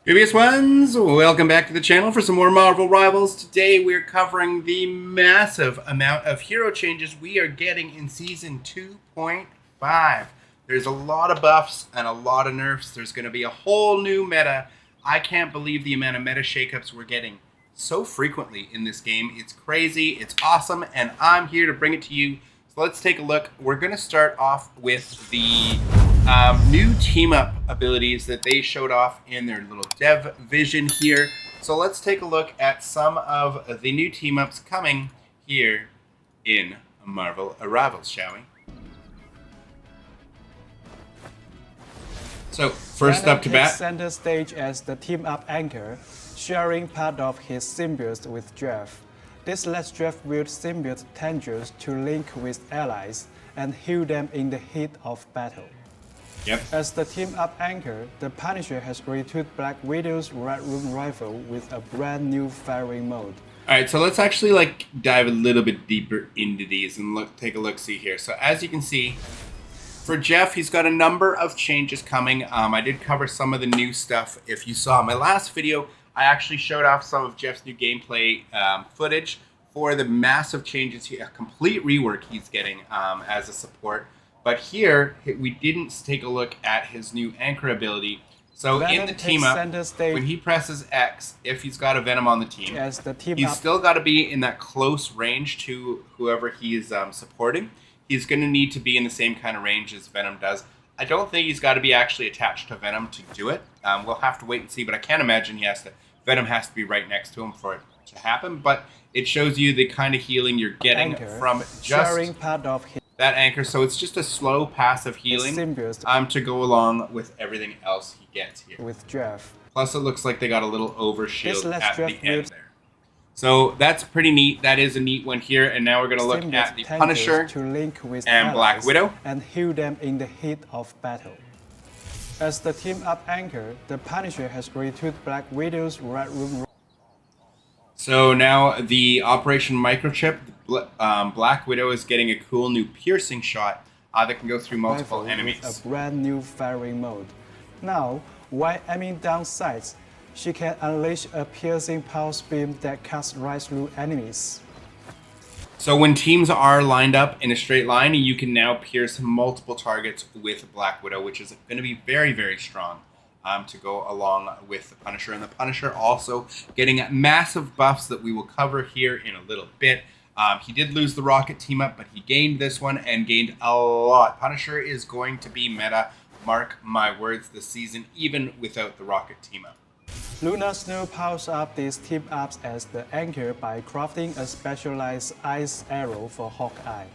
Previous ones, welcome back to the channel for some more Marvel Rivals. Today we're covering the massive amount of hero changes we are getting in Season 2.5. There's a lot of buffs and a lot of nerfs. There's going to be a whole new meta. I can't believe the amount of meta shakeups we're getting so frequently in this game. It's crazy, it's awesome, and I'm here to bring it to you. So let's take a look. We're going to start off with the new team-up abilities that they showed off in their little dev vision here. So let's take a look at some of the new team-ups coming here in Marvel Rivals, shall we? So first Venom up to bat, center stage as the team-up anchor, sharing part of his symbiote with Jeff. This lets Jeff wield symbiote tendrils to link with allies and heal them in the heat of battle. Yep. As the team-up anchor, the Punisher has retooed Black Widow's Red Room rifle with a brand new firing mode. Alright, so let's actually dive a little bit deeper into these and take a look-see here. So as you can see, for Jeff, he's got a number of changes coming. I did cover some of the new stuff. If you saw my last video, I actually showed off some of Jeff's new gameplay footage for the massive changes, a complete rework he's getting as a support. But here, we didn't take a look at his new anchor ability. So Venom in the team up, when he presses X, if he's got a Venom on the team, he's still got to be in that close range to whoever he's supporting. He's going to need to be in the same kind of range as Venom does. I don't think he's got to be actually attached to Venom to do it. We'll have to wait and see, but I can't imagine Venom has to be right next to him for it to happen. But it shows you the kind of healing you're getting from just that anchor. So it's just a slow passive healing to go along with everything else he gets here. With Jeff. Plus it looks like they got a little overshield at the end there. So that's pretty neat. That is a neat one here. And now we're going to look at the Punisher and Black Widow. And heal them in the heat of battle. As the team-up anchor, the Punisher has retooed Black Widow's Red Room. So now the Operation Microchip, Black Widow is getting a cool new piercing shot that can go through multiple enemies. With a brand new firing mode. Now, while aiming down sights, she can unleash a piercing pulse beam that cuts right through enemies. So when teams are lined up in a straight line, you can now pierce multiple targets with Black Widow, which is going to be very, very strong to go along with the Punisher. And the Punisher also getting massive buffs that we will cover here in a little bit. He did lose the Rocket team up, but he gained this one and gained a lot. Punisher is going to be meta, mark my words, this season, even without the Rocket team up. Luna Snow powers up these team-ups as the anchor by crafting a specialized ice arrow for Hawkeye.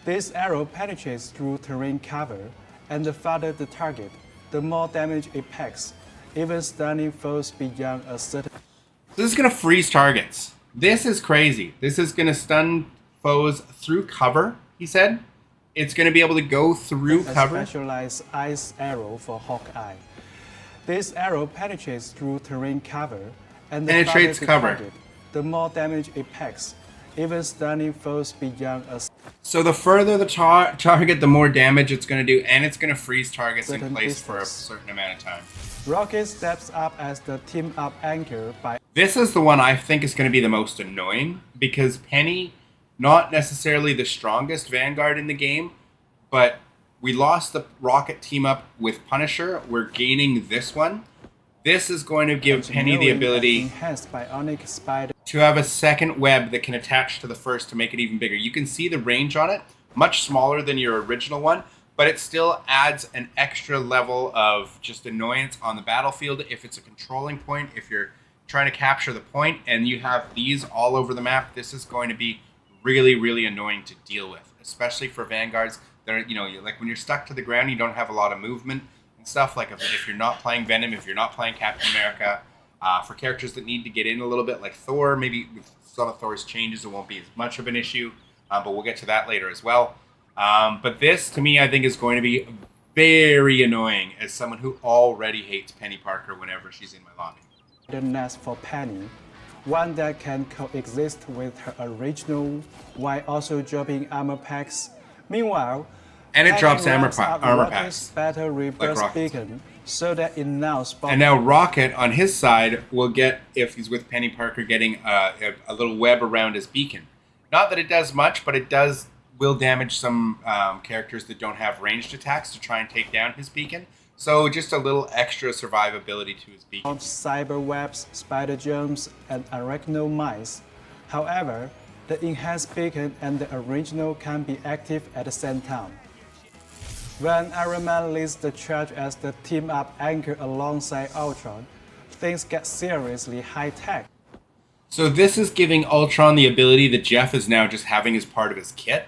This arrow penetrates through terrain cover, and the farther the target, the more damage it packs, even stunning foes beyond a certain... This is going to freeze targets. This is crazy. This is going to stun foes through cover, he said. It's going to be able to go through cover. A specialized ice arrow for Hawkeye. This arrow penetrates through terrain cover, and the farther the target, the more damage it packs, even stunning foes beyond a... So the further the target, the more damage it's going to do, and it's going to freeze targets in place for a certain amount of time. Rocket steps up as the team-up anchor by... This is the one I think is going to be the most annoying, because Peni, not necessarily the strongest Vanguard in the game, but we lost the Rocket team up with Punisher. We're gaining this one. This is going to give Peni the ability to have a second web that can attach to the first to make it even bigger. You can see the range on it, much smaller than your original one, but it still adds an extra level of just annoyance on the battlefield if it's a controlling point, if you're trying to capture the point and you have these all over the map. This is going to be really, really annoying to deal with, especially for Vanguards. Like when you're stuck to the ground, you don't have a lot of movement and stuff. Like if you're not playing Venom, if you're not playing Captain America, for characters that need to get in a little bit, like Thor, maybe with some of Thor's changes, it won't be as much of an issue. But we'll get to that later as well. But this, to me, I think is going to be very annoying as someone who already hates Peni Parker whenever she's in my lobby. The nest for Peni, one that can coexist with her original while also dropping armor packs. Meanwhile, And it drops Peni armor, ramps up armor Rocket's packs. battle reverse Rocket's. beacon so that it now spots. And now Rocket, on his side, will get, if he's with Penny Parker, getting a little web around his beacon. Not that it does much, but it will damage some characters that don't have ranged attacks to try and take down his beacon. So just a little extra survivability to his beacon. Cyber webs, spider germs, and arachno mice. However, the enhanced beacon and the original can be active at the same time. When Iron Man leads the charge as the team-up anchor alongside Ultron, things get seriously high-tech. So this is giving Ultron the ability that Jeff is now just having as part of his kit.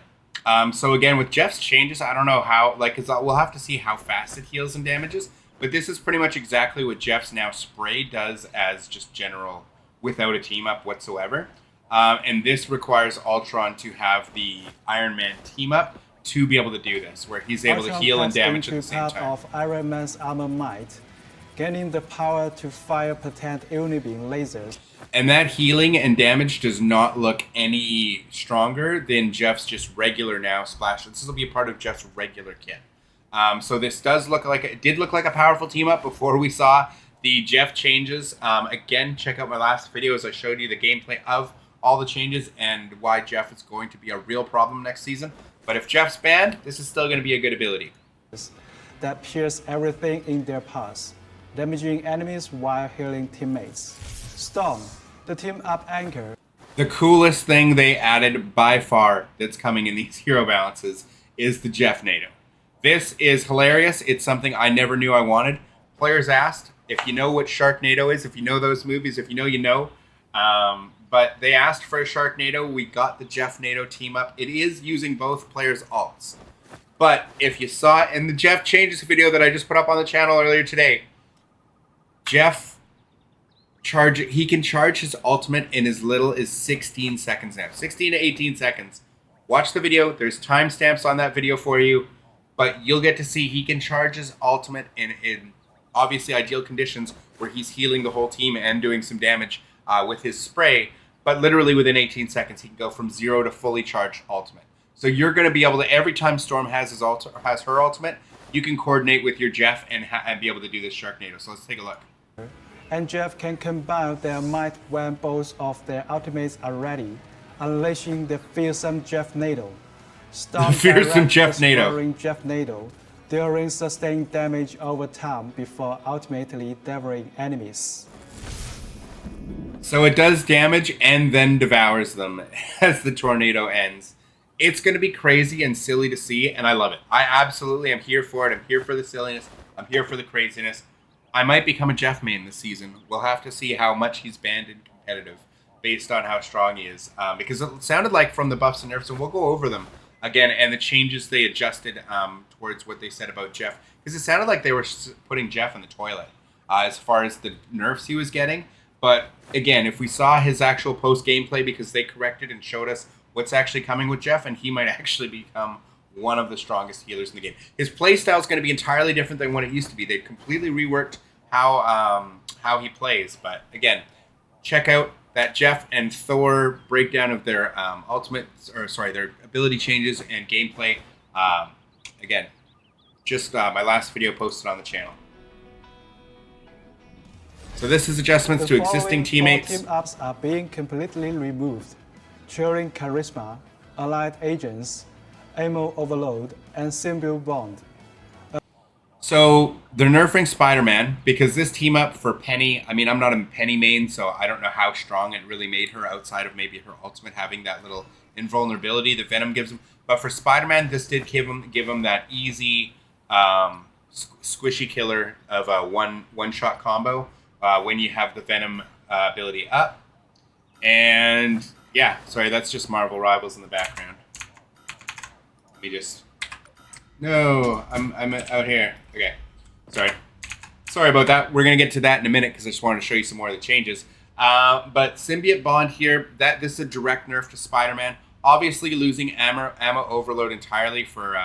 So again, with Jeff's changes, I don't know how, we'll have to see how fast it heals and damages, but this is pretty much exactly what Jeff's now spray does as just general, without a team-up whatsoever. And this requires Ultron to have the Iron Man team-up to be able to do this, where he's able to heal and damage at the same time. Of Iron Man's armor might, gaining the power to fire potent unibeam lasers. And that healing and damage does not look any stronger than Jeff's just regular now splash. This will be a part of Jeff's regular kit. So this does look like it did look like a powerful team up before we saw the Jeff changes. Again, check out my last video as I showed you the gameplay of all the changes and why Jeff is going to be a real problem next season. But if Jeff's banned, this is still going to be a good ability. That pierce everything in their paths, damaging enemies while healing teammates. Storm, the team-up anchor. The coolest thing they added by far that's coming in these hero balances is the Jeff-Nado. This is hilarious. It's something I never knew I wanted. Players asked if you know what Sharknado is, if you know those movies, if you know, you know. But they asked for a Sharknado. We got the Jeff-Nado team up. It is using both players' alts. But if you saw it in the Jeff Changes video that I just put up on the channel earlier today, he can charge his ultimate in as little as 16 seconds now. 16 to 18 seconds. Watch the video. There's timestamps on that video for you. But you'll get to see he can charge his ultimate in obviously ideal conditions where he's healing the whole team and doing some damage with his spray. But literally within 18 seconds, he can go from 0 to fully charged ultimate. So you're going to be able to, every time Storm has her ultimate, you can coordinate with your Jeff and be able to do this Sharknado. So let's take a look. And Jeff can combine their might when both of their ultimates are ready, unleashing the fearsome Jeff-Nado. The fearsome Jeff-Nado. Jeff-Nado, dealing sustained damage over time before ultimately devouring enemies. So it does damage and then devours them as the tornado ends. It's going to be crazy and silly to see, and I love it. I absolutely am here for it. I'm here for the silliness. I'm here for the craziness. I might become a Jeff main this season. We'll have to see how much he's banned in competitive based on how strong he is. Because it sounded like from the buffs and nerfs, and we'll go over them again, and the changes they adjusted towards what they said about Jeff. Because it sounded like they were putting Jeff in the toilet as far as the nerfs he was getting. But again, if we saw his actual post gameplay, because they corrected and showed us what's actually coming with Jeff, and he might actually become one of the strongest healers in the game. His playstyle is going to be entirely different than what it used to be. They've completely reworked how he plays. But again, check out that Jeff and Thor breakdown of their their ability changes and gameplay. Again, just my last video posted on the channel. So this is adjustments to existing teammates. The team-ups are being completely removed, cheering charisma, allied agents, ammo overload, and symbiote bond. So they're nerfing Spider-Man because this team up for Peni, I mean, I'm not a Peni main, so I don't know how strong it really made her outside of maybe her ultimate having that little invulnerability that Venom gives him. But for Spider-Man, this did give him that easy squishy killer of a one-shot combo when you have the Venom ability up. And yeah, sorry, that's just Marvel Rivals in the background. Let me just... No, I'm out here. Okay, sorry about that. We're gonna get to that in a minute because I just wanted to show you some more of the changes. But symbiote bond here, this is a direct nerf to Spider-Man. Obviously losing ammo overload entirely for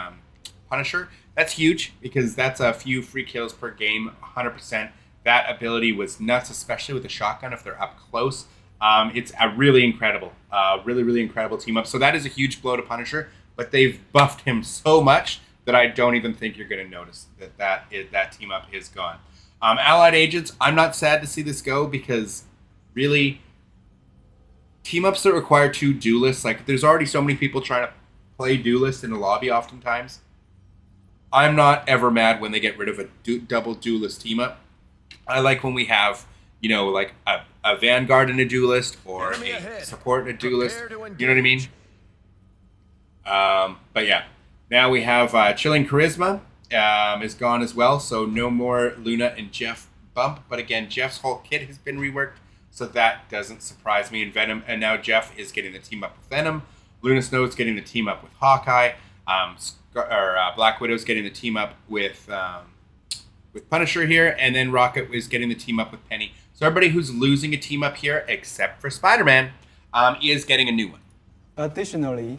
Punisher. That's huge because that's a few free kills per game, 100%. That ability was nuts, especially with the shotgun if they're up close. It's a really incredible, really incredible team up. So that is a huge blow to Punisher, but they've buffed him so much that I don't even think you're going to notice that team up is gone. Allied Agents, I'm not sad to see this go because really team ups that require 2 duelists, like there's already so many people trying to play duelist in the lobby oftentimes. I'm not ever mad when they get rid of a double duelist team up. I like when we have, you know, like a Vanguard and a duelist or a support and a duelist. You know what I mean? But yeah, now we have Chilling Charisma is gone as well. So no more Luna and Jeff bump. But again, Jeff's whole kit has been reworked. So that doesn't surprise me. And Venom, and now Jeff is getting the team up with Venom. Luna Snow's getting the team up with Hawkeye. Black Widow's getting the team up with Punisher here, and then Rocket is getting the team up with Peni. So everybody who's losing a team up here, except for Spider-Man, is getting a new one. Additionally,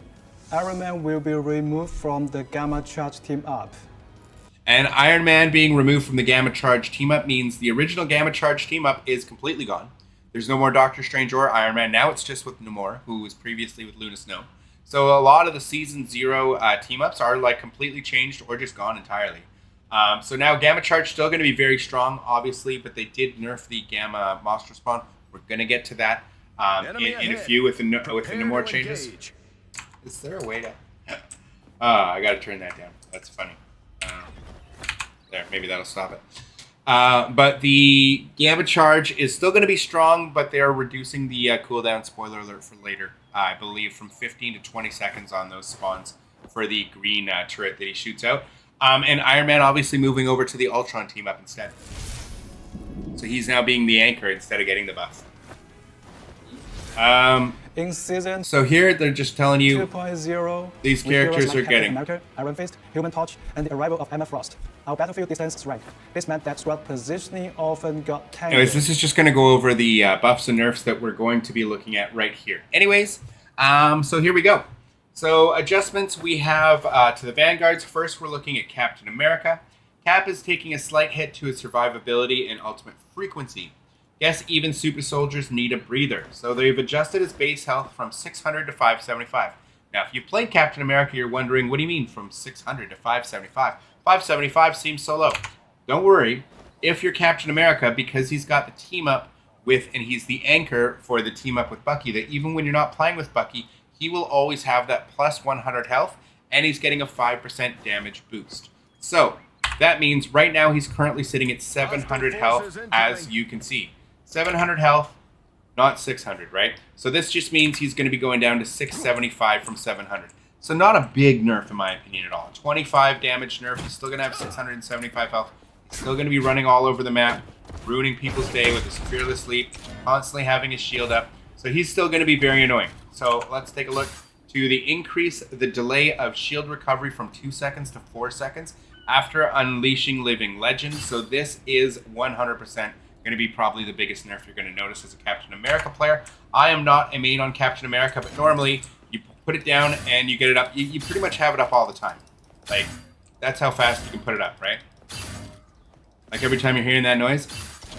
Iron Man will be removed from the Gamma Charge team up. And Iron Man being removed from the Gamma Charge team up means the original Gamma Charge team up is completely gone. There's no more Doctor Strange or Iron Man. Now it's just with Namor, who was previously with Luna Snow. So a lot of the Season 0 team-ups are like completely changed or just gone entirely. So now Gamma Charge still going to be very strong, obviously, but they did nerf the Gamma Monster Spawn. We're going to get to that in a few with the Namor changes. Is there a way to... I got to turn that down. That's funny. There, maybe that'll stop it. But the Gamma Charge is still going to be strong, but they are reducing the cooldown, spoiler alert for later, I believe from 15 to 20 seconds on those spawns for the green turret that he shoots out. And Iron Man obviously moving over to the Ultron team up instead. So he's now being the anchor instead of getting the buff. In season so here they're just telling you 2.0, these characters are getting America, Iron Fist, Human Torch, and the arrival of Emma Frost. Our battlefield distance rank. This meant that squad positioning often got tangled. Anyways, this is just going to go over the buffs and nerfs that we're going to be looking at right here. Anyways, so here we go. So adjustments we have to the Vanguards. First, we're looking at Captain America. Cap is taking a slight hit to his survivability and ultimate frequency. Yes, even super soldiers need a breather. So they've adjusted his base health from 600 to 575. Now, if you've played Captain America, you're wondering, what do you mean from 600 to 575? 575 seems so low. Don't worry. If you're Captain America, because he's got the team up with, and he's the anchor for the team up with Bucky, that even when you're not playing with Bucky, he will always have that plus 100 health, and he's getting a 5% damage boost. So that means right now he's currently sitting at 700 health, as you can see. 700 health, not 600, right? So this just means he's going to be going down to 675 from 700. So not a big nerf in my opinion at all. 25 damage nerf, he's still going to have 675 health. He's still going to be running all over the map, ruining people's day with his fearless leap, constantly having his shield up. So he's still going to be very annoying. So let's take a look to the increase the delay of shield recovery from 2 seconds to 4 seconds after unleashing Living Legend. So this is 100% going to be probably the biggest nerf you're going to notice as a Captain America player. I am not a main on Captain America, but normally you put it down and you get it up. You pretty much have it up all the time. Like, that's how fast you can put it up, right? Like every time you're hearing that noise,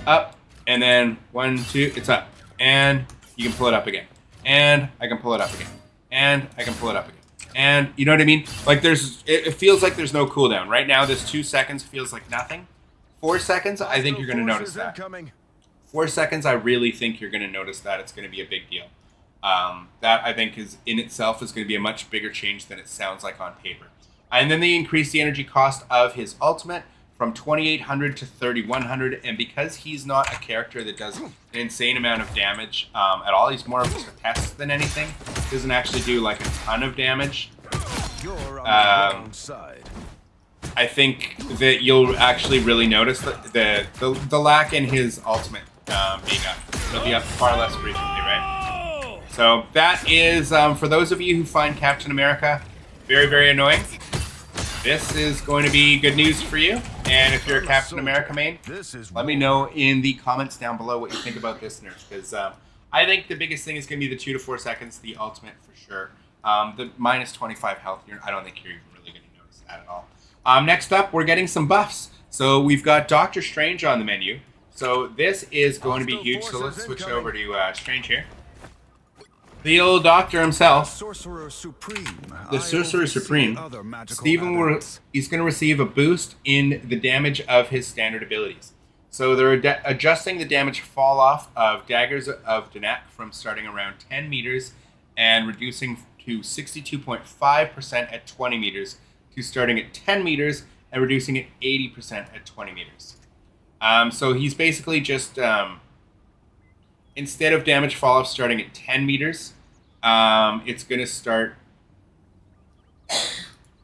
up, and then 1, 2, it's up. And you can pull it up again. And I can pull it up again. And I can pull it up again. And you know what I mean? Like it feels like there's no cooldown. Right now, this 2 seconds feels like nothing. 4 seconds, I think you're going to notice that. 4 seconds, I really think you're going to notice that. It's going to be a big deal. That, I think, is in itself is going to be a much bigger change than it sounds like on paper. And then they increase the energy cost of his ultimate from 2,800 to 3,100. And because he's not a character that does an insane amount of damage at all, he's more of just a pest than anything. Doesn't actually do like a ton of damage. You're on the wrong side. I think that you'll actually really notice the lack in his ultimate being up. It'll be up far less frequently, right? So that is, for those of you who find Captain America very, very annoying, this is going to be good news for you. And if you're a Captain America main, let me know in the comments down below what you think about this nerf. Because I think the biggest thing is going to be the 2 to 4 seconds, the ultimate for sure. The minus 25 health, I don't think you're even really going to notice that at all. Next up, we're getting some buffs. So we've got Doctor Strange on the menu. So this is going to be huge. So let's switch over to Strange here. The old doctor himself, Sorcerer Supreme. the Sorcerer Supreme, Other magical Steven he's going to receive a boost in the damage of his standard abilities. So they're adjusting the damage fall off of Daggers of Danak from starting around 10 meters and reducing to 62.5% at 20 meters to starting at 10 meters and reducing it 80% at 20 meters. So he's basically just, instead of damage fall off starting at 10 meters, it's going to start...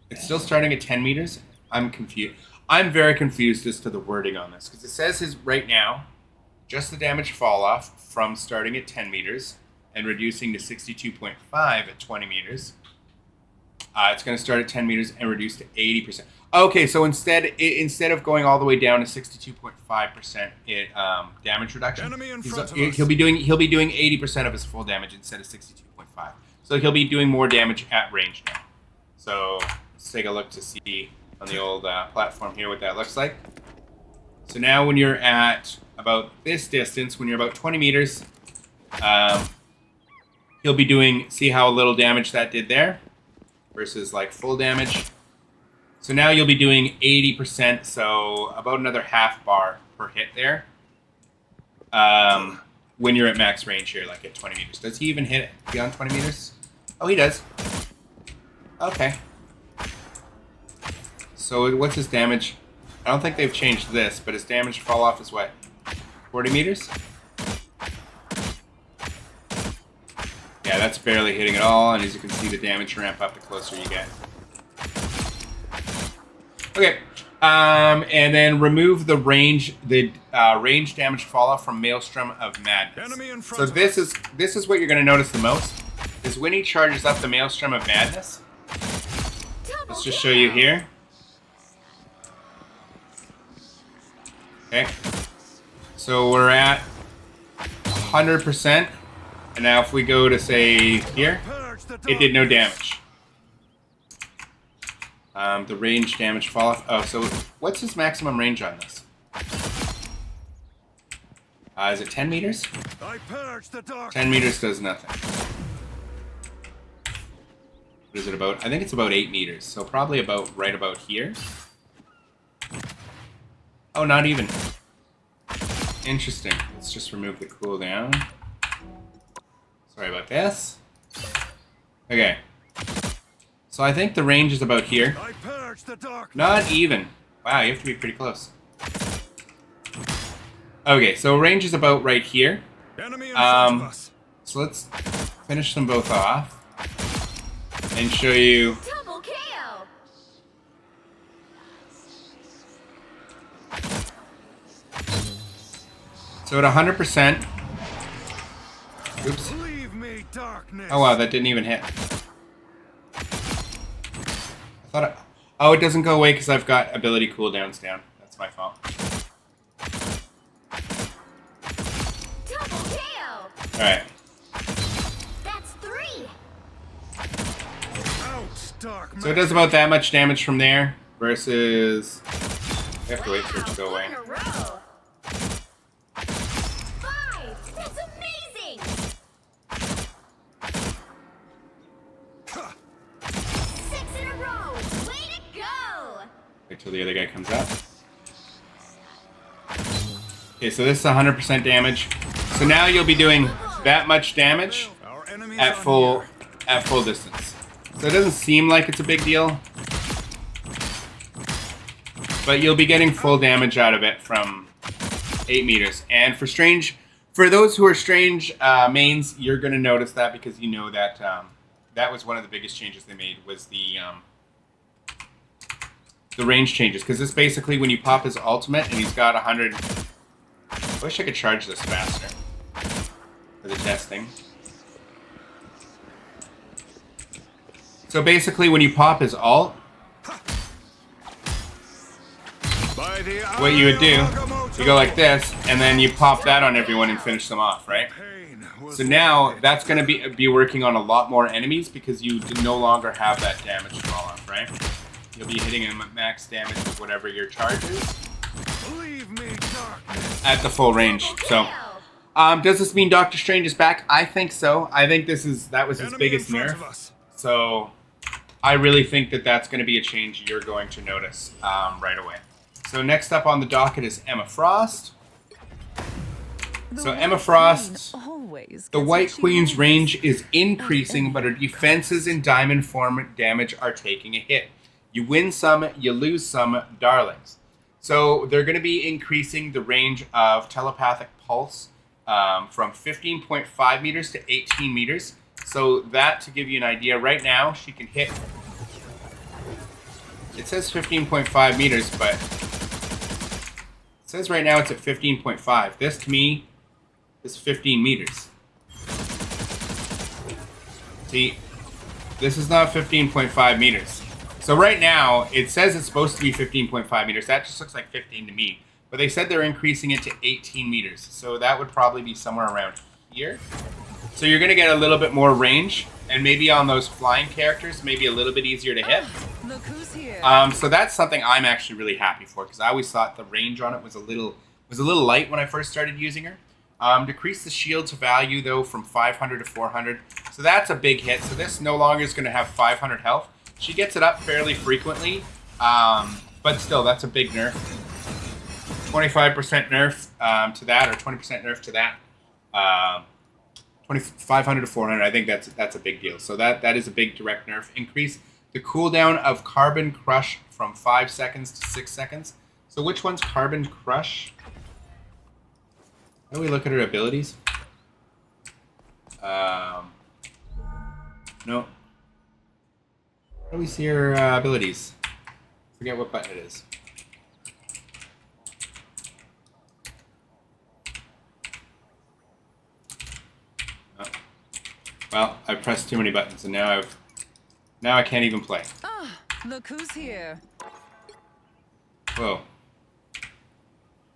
It's still starting at 10 meters? I'm confused. I'm very confused as to the wording on this, because it says right now, just the damage fall off from starting at 10 meters and reducing to 62.5 at 20 meters. It's going to start at 10 meters and reduce to 80%. Okay, so instead of going all the way down to 62.5% damage reduction, he'll be doing 80% of his full damage instead of 62.5. So he'll be doing more damage at range now. So let's take a look to see on the old platform here what that looks like. So now when you're at about this distance, when you're about 20 meters, he'll be doing, see how little damage that did there versus like full damage. So now you'll be doing 80%, so about another half bar per hit there. When you're at max range here, like at 20 meters. Does he even hit it beyond 20 meters? Oh, he does. Okay. So what's his damage? I don't think they've changed this, but his damage fall off is what? 40 meters? Yeah, that's barely hitting at all, and as you can see, the damage ramp up the closer you get. Okay, and then remove the range damage fall off from Maelstrom of Madness. So this is what you're going to notice the most, is when he charges up the Maelstrom of Madness. Let's just show you here. Okay, so we're at 100%, and now if we go to say here, it did no damage. The range damage fall off. Oh, so what's his maximum range on this? Is it 10 meters? 10 meters does nothing. What is it about? I think it's about 8 meters, so probably about right about here. Oh, not even. Interesting. Let's just remove the cooldown. Sorry about this. Okay. So I think the range is about here. Not even. Wow, you have to be pretty close. Okay, so range is about right here. So let's finish them both off and show you. So at 100%. Oops. Oh wow, that didn't even hit. Oh, it doesn't go away because I've got ability cooldowns down. That's my fault. Double KO. All right. That's 3. So it does about that much damage from there versus. We have to wait for it to go away. 5. That's amazing. 6 in a row. Way to go. Wait till the other guy comes up. Okay, so this is 100% damage. So now you'll be doing that much damage at full distance. So it doesn't seem like it's a big deal, but you'll be getting full damage out of it from 8 meters. And for those who are strange mains, you're going to notice that because you know that that was one of the biggest changes they made was the range changes. Because this basically, when you pop his ultimate and he's got 100... I wish I could charge this faster for the testing. So basically, when you pop his ult, what you would do, you go like this, and then you pop that on everyone and finish them off, right? So now, that's going to be working on a lot more enemies because you no longer have that damage fall off, right? You'll be hitting him at max damage with whatever your charge is at the full range. So Does this mean Doctor Strange is back? I think so. I think that was his Enemy biggest in front nerf. of us. So I really think that that's going to be a change you're going to notice right away. So next up on the docket is Emma Frost. So Emma Frost, the White Queen's range is increasing, but her defenses in diamond form damage are taking a hit. You win some, you lose some, darlings. So they're going to be increasing the range of telepathic pulse from 15.5 meters to 18 meters. So that, to give you an idea, right now she can hit. It says 15.5 meters, but it says right now it's at 15.5. This, to me, is 15 meters. See, this is not 15.5 meters. So right now, it says it's supposed to be 15.5 meters. That just looks like 15 to me. But they said they're increasing it to 18 meters. So that would probably be somewhere around here. So you're going to get a little bit more range. And maybe on those flying characters, maybe a little bit easier to hit. Look who's here. So that's something I'm actually really happy for. Because I always thought the range on it was a little light when I first started using her. Decrease the shield's value, though, from 500 to 400. So that's a big hit. So this no longer is going to have 500 health. She gets it up fairly frequently, but still, that's a big nerf. 25% nerf to that, or 20% nerf to that. 500 to 400, I think that's a big deal. So that is a big direct nerf. Increase the cooldown of Carbon Crush from 5 seconds to 6 seconds. So which one's Carbon Crush? How do we look at her abilities? No. How do we see her abilities? Forget what button it is. Oh. Well, I pressed too many buttons, and now I can't even play. Ah, look who's here. Whoa.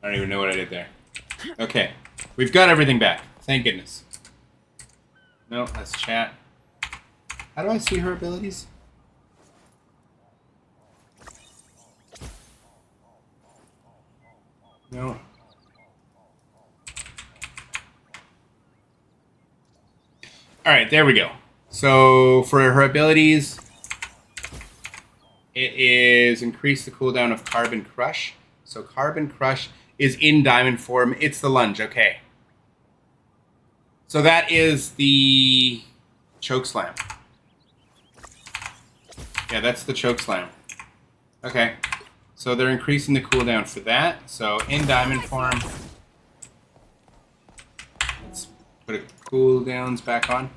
I don't even know what I did there. Okay. We've got everything back. Thank goodness. No, that's chat. How do I see her abilities? No. Alright, there we go. So, for her abilities, it is increase the cooldown of Carbon Crush. So, Carbon Crush is in diamond form. It's the lunge, okay. So that is the choke slam. Yeah, that's the choke slam. Okay. So they're increasing the cooldown for that. So in diamond form. Let's put a cooldowns back on.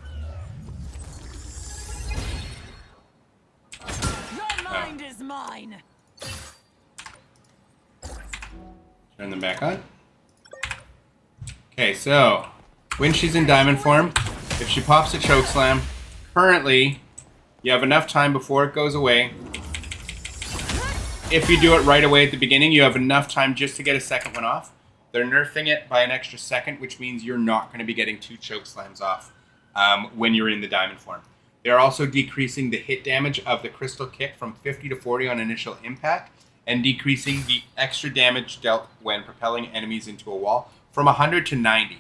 Your mind is mine. Turn them back on. Okay, so when she's in diamond form, if she pops a choke slam, currently you have enough time before it goes away. If you do it right away at the beginning, you have enough time just to get a second one off. They're nerfing it by an extra second, which means you're not going to be getting 2 choke slams off when you're in the diamond form. They're also decreasing the hit damage of the crystal kick from 50 to 40 on initial impact, and decreasing the extra damage dealt when propelling enemies into a wall from 100 to 90.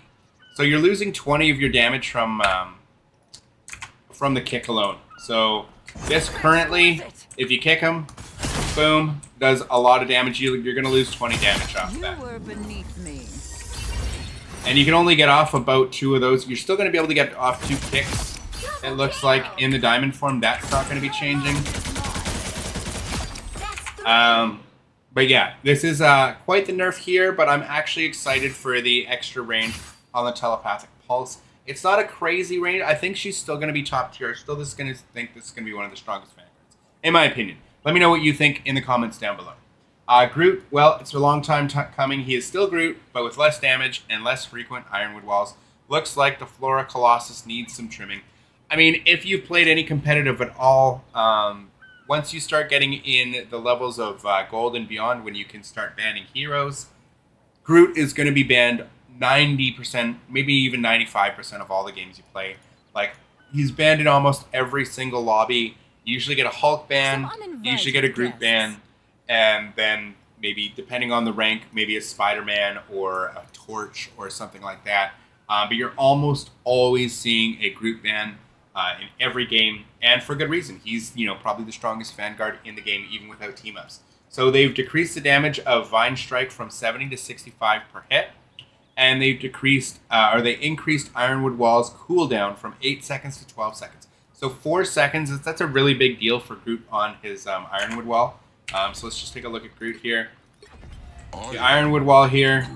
So you're losing 20 of your damage from the kick alone. So this currently, if you kick them, boom, does a lot of damage. You're going to lose 20 damage off You that. were beneath me. And you can only get off about 2 of those. You're still going to be able to get off 2 kicks. It looks like in the diamond form, that's not going to be changing. But yeah, this is quite the nerf here, but I'm actually excited for the extra range on the telepathic pulse. It's not a crazy range. I think she's still going to be top tier. Still, think this is going to be one of the strongest vanguards, in my opinion. Let me know what you think in the comments down below. Groot, well, it's a long time coming. He is still Groot, but with less damage and less frequent ironwood walls. Looks like the Flora Colossus needs some trimming. I mean, if you've played any competitive at all, once you start getting in the levels of gold and beyond, when you can start banning heroes, Groot is going to be banned 90%, maybe even 95% of all the games you play. Like, he's banned in almost every single lobby. You usually get a Hulk ban, you usually get a Groot ban, and then maybe, depending on the rank, maybe a Spider-Man or a Torch or something like that. but you're almost always seeing a Groot ban in every game, and for good reason. He's, probably the strongest Vanguard in the game, even without team-ups. So they've decreased the damage of Vine Strike from 70 to 65 per hit, and they've they increased Ironwood Wall's cooldown from 8 seconds to 12 seconds. So 4 seconds, that's a really big deal for Groot on his Ironwood Wall. So let's just take a look at Groot here. The Ironwood Wall here,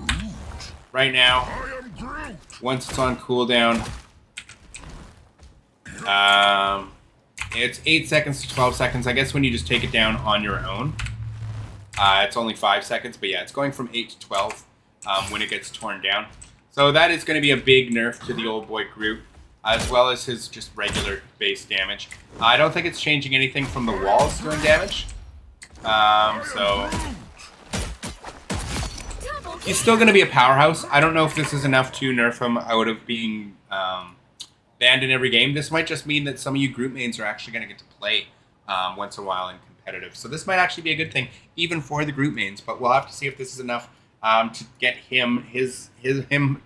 right now, once it's on cooldown, it's 8 seconds to 12 seconds. I guess when you just take it down on your own, it's only 5 seconds. But yeah, it's going from 8 to 12 when it gets torn down. So that is going to be a big nerf to the old boy Groot, as well as his just regular base damage. I don't think it's changing anything from the walls doing damage. So he's still going to be a powerhouse. I don't know if this is enough to nerf him out of being banned in every game. This might just mean that some of you Groot mains are actually going to get to play once in a while in competitive. So this might actually be a good thing, even for the Groot mains. But we'll have to see if this is enough to get him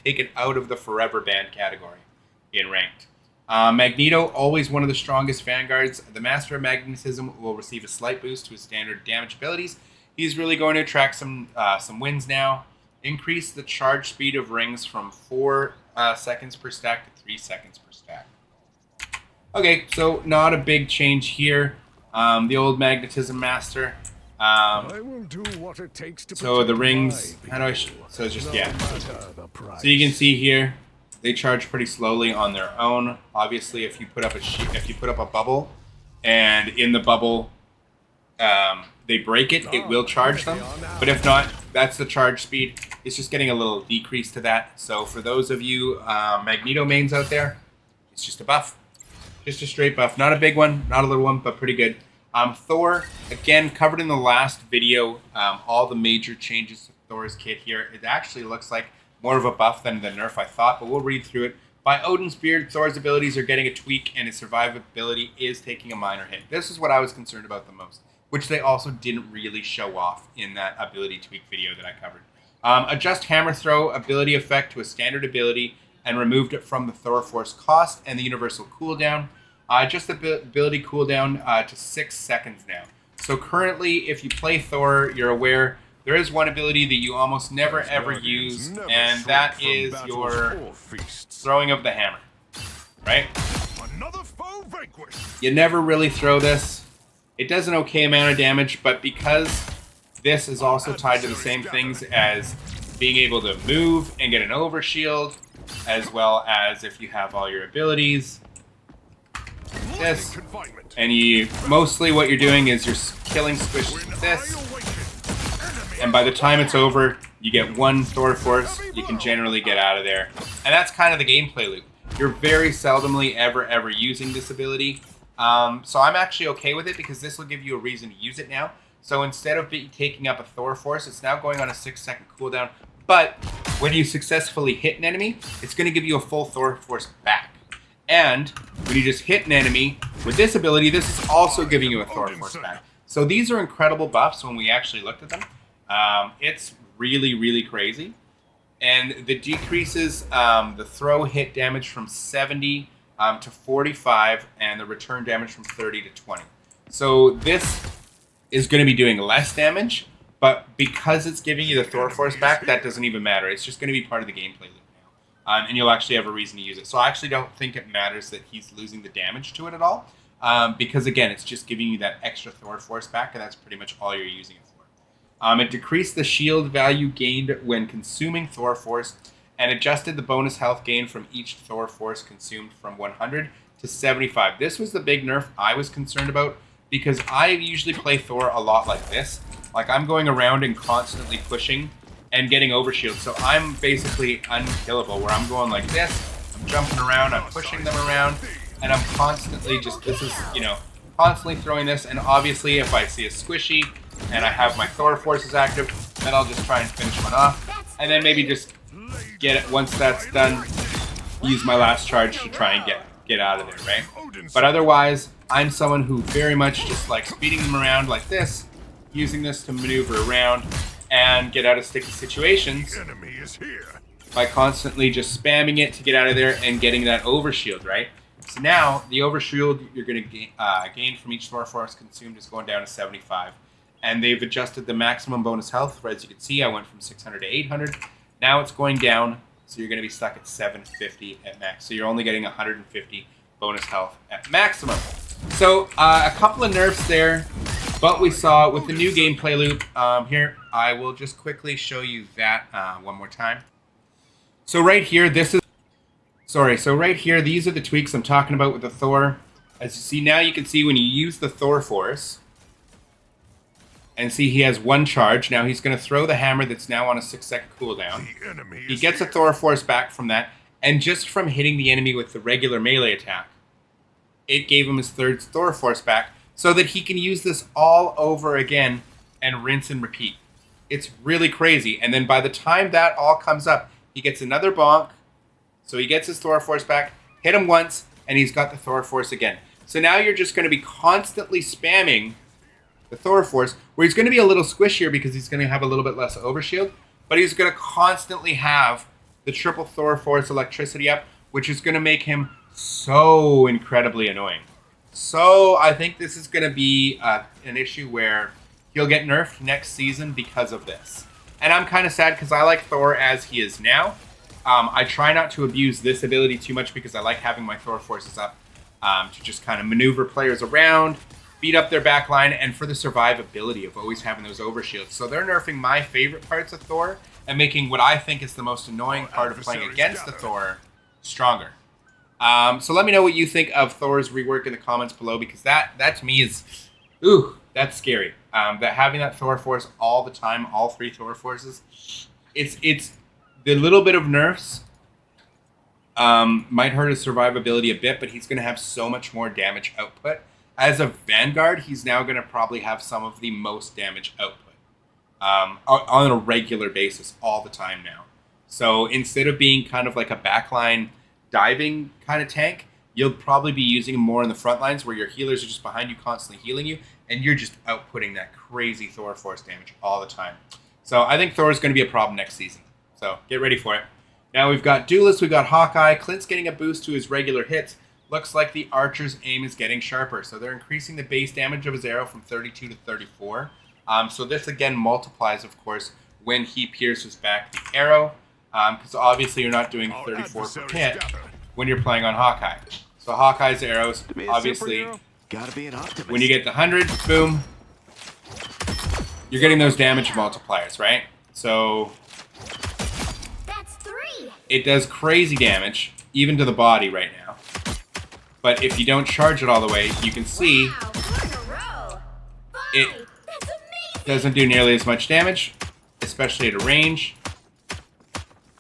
taken out of the forever banned category in ranked. Magneto, always one of the strongest Vanguards. The Master of Magnetism will receive a slight boost to his standard damage abilities. He's really going to attract some wins now. Increase the charge speed of rings from 4 seconds per stack to 3 seconds per stack. Okay, so not a big change here. The old Magnetism Master. I will do what it takes to So the rings, so it's just, yeah. So you can see here, they charge pretty slowly on their own. Obviously, if you put up a bubble, and in the bubble they break it, it will charge them. But if not, that's the charge speed. It's just getting a little decrease to that. So for those of you Magneto mains out there, it's just a buff. Just a straight buff. Not a big one, not a little one, but pretty good. Thor, again, covered in the last video, all the major changes to Thor's kit here. It actually looks like more of a buff than the nerf I thought, but we'll read through it. By Odin's Beard, Thor's abilities are getting a tweak, and his survivability is taking a minor hit. This is what I was concerned about the most, which they also didn't really show off in that ability tweak video that I covered. Adjust Hammer Throw ability effect to a standard ability and removed it from the Thor Force cost and the universal cooldown. Just the ability cooldown to 6 seconds now. So currently, if you play Thor, you're aware there is one ability that you almost never ever use, and that is your throwing of the hammer, right? Another foe vanquished. You never really throw this. It does an okay amount of damage, but because this is also tied to the same things as being able to move and get an overshield, as well as if you have all your abilities, this, and mostly what you're doing is you're killing squishes with this, and by the time it's over, you get one Thor Force, you can generally get out of there. And that's kind of the gameplay loop. You're very seldomly ever using this ability. So I'm actually okay with it because this will give you a reason to use it now. So instead of taking up a Thor Force, it's now going on a 6-second cooldown. But when you successfully hit an enemy, it's going to give you a full Thor Force back. And when you just hit an enemy with this ability, this is also giving you a Thor Force back. So these are incredible buffs when we actually looked at them. It's really crazy. And the decreases the throw hit damage from 70 to 45 and the return damage from 30 to 20. So this is going to be doing less damage, but because it's giving you the Thor Force back, that doesn't even matter. It's just going to be part of the gameplay loop now. And you'll actually have a reason to use it. So I actually don't think it matters that he's losing the damage to it at all. Because again, it's just giving you that extra Thor Force back, and that's pretty much all you're using it for. It decreased the shield value gained when consuming Thor Force and adjusted the bonus health gain from each Thor Force consumed from 100 to 75. This was the big nerf I was concerned about because I usually play Thor a lot like this. Like I'm going around and constantly pushing and getting overshield. So I'm basically unkillable where I'm going like this, I'm jumping around, I'm pushing them around, and I'm constantly constantly throwing this. And obviously if I see a squishy and I have my Thor Forces active, then I'll just try and finish one off. And then maybe just get it, once that's done, use my last charge to try and get out of there, right? But otherwise, I'm someone who very much just likes beating them around like this, using this to maneuver around and get out of sticky situations. Enemy is here. by constantly just spamming it to get out of there and getting that overshield, right? So now the overshield you're going to gain from each Thor Force consumed is going down to 75. And they've adjusted the maximum bonus health. As you can see, I went from 600 to 800. Now it's going down, so you're going to be stuck at 750 at max. So you're only getting 150 bonus health at maximum. So a couple of nerfs there, but we saw with the new gameplay loop. Here, I will just quickly show you that one more time. So right here, so right here, these are the tweaks I'm talking about with the Thor. As you see now, you can see when you use the Thor Force, and see he has one charge. Now he's going to throw the hammer that's now on a 6-second cooldown. He gets a Thor Force back from that, and just from hitting the enemy with the regular melee attack, it gave him his third Thor Force back, so that he can use this all over again and rinse and repeat. It's really crazy. And then by the time that all comes up, he gets another bonk, so he gets his Thor Force back, hit him once, and he's got the Thor Force again. So now you're just going to be constantly spamming the Thor Force, where he's going to be a little squishier because he's going to have a little bit less overshield, but he's going to constantly have the triple Thor Force electricity up, which is going to make him so incredibly annoying. So I think this is going to be an issue where he'll get nerfed next season because of this. And I'm kind of sad because I like Thor as he is now. I try not to abuse this ability too much because I like having my Thor Forces up to just kind of maneuver players around, beat up their back line, and for the survivability of always having those overshields. So they're nerfing my favorite parts of Thor and making what I think is the most annoying part of playing against the Thor stronger. So let me know what you think of Thor's rework in the comments below, because that to me is, that's scary. That having that Thor Force all the time, all 3 Thor Forces, it's the little bit of nerfs might hurt his survivability a bit, but he's going to have so much more damage output. As a Vanguard, he's now going to probably have some of the most damage output on a regular basis all the time now. So instead of being kind of like a backline diving kind of tank, you'll probably be using him more in the front lines where your healers are just behind you constantly healing you, and you're just outputting that crazy Thor Force damage all the time. So I think Thor is going to be a problem next season. So get ready for it. Now we've got Duelist, we've got Hawkeye. Clint's getting a boost to his regular hits. Looks like the archer's aim is getting sharper. So they're increasing the base damage of his arrow from 32 to 34. So this again multiplies, of course, when he pierces back the arrow. Because obviously you're not doing 34 per hit when you're playing on Hawkeye. So Hawkeye's arrows, obviously, gotta be an optimist. when you get the 100, boom, you're getting those damage multipliers, right? So That's 3. it does crazy damage, even to the body right now. But if you don't charge it all the way, you can see Wow, 4 in a row. 5. it That's amazing. doesn't do nearly as much damage, especially at a range.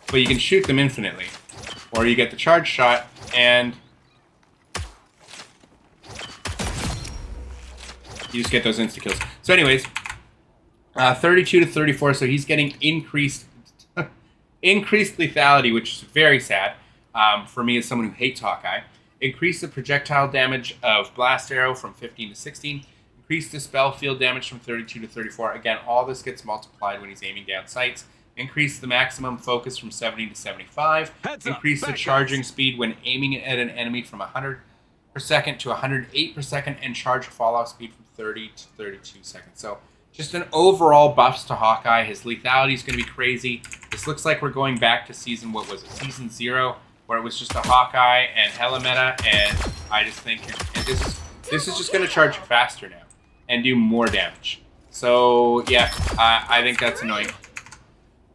But you can shoot them infinitely. Or you get the charge shot, and you just get those insta-kills. So anyways, 32 to 34, so he's getting increased lethality, which is very sad for me as someone who hates Hawkeye. Increase the projectile damage of Blast Arrow from 15 to 16. Increase the spell field damage from 32 to 34. Again, all this gets multiplied when he's aiming down sights. Increase the maximum focus from 70 to 75. Increase the charging speed when aiming at an enemy from 100 per second to 108 per second. And charge fall-off speed from 30 to 32 seconds. So just an overall buffs to Hawkeye. His lethality is going to be crazy. This looks like we're going back to season 0, where it was just a Hawkeye and Hela meta, and I just think this is just going to charge faster now and do more damage. So yeah, I think that's annoying.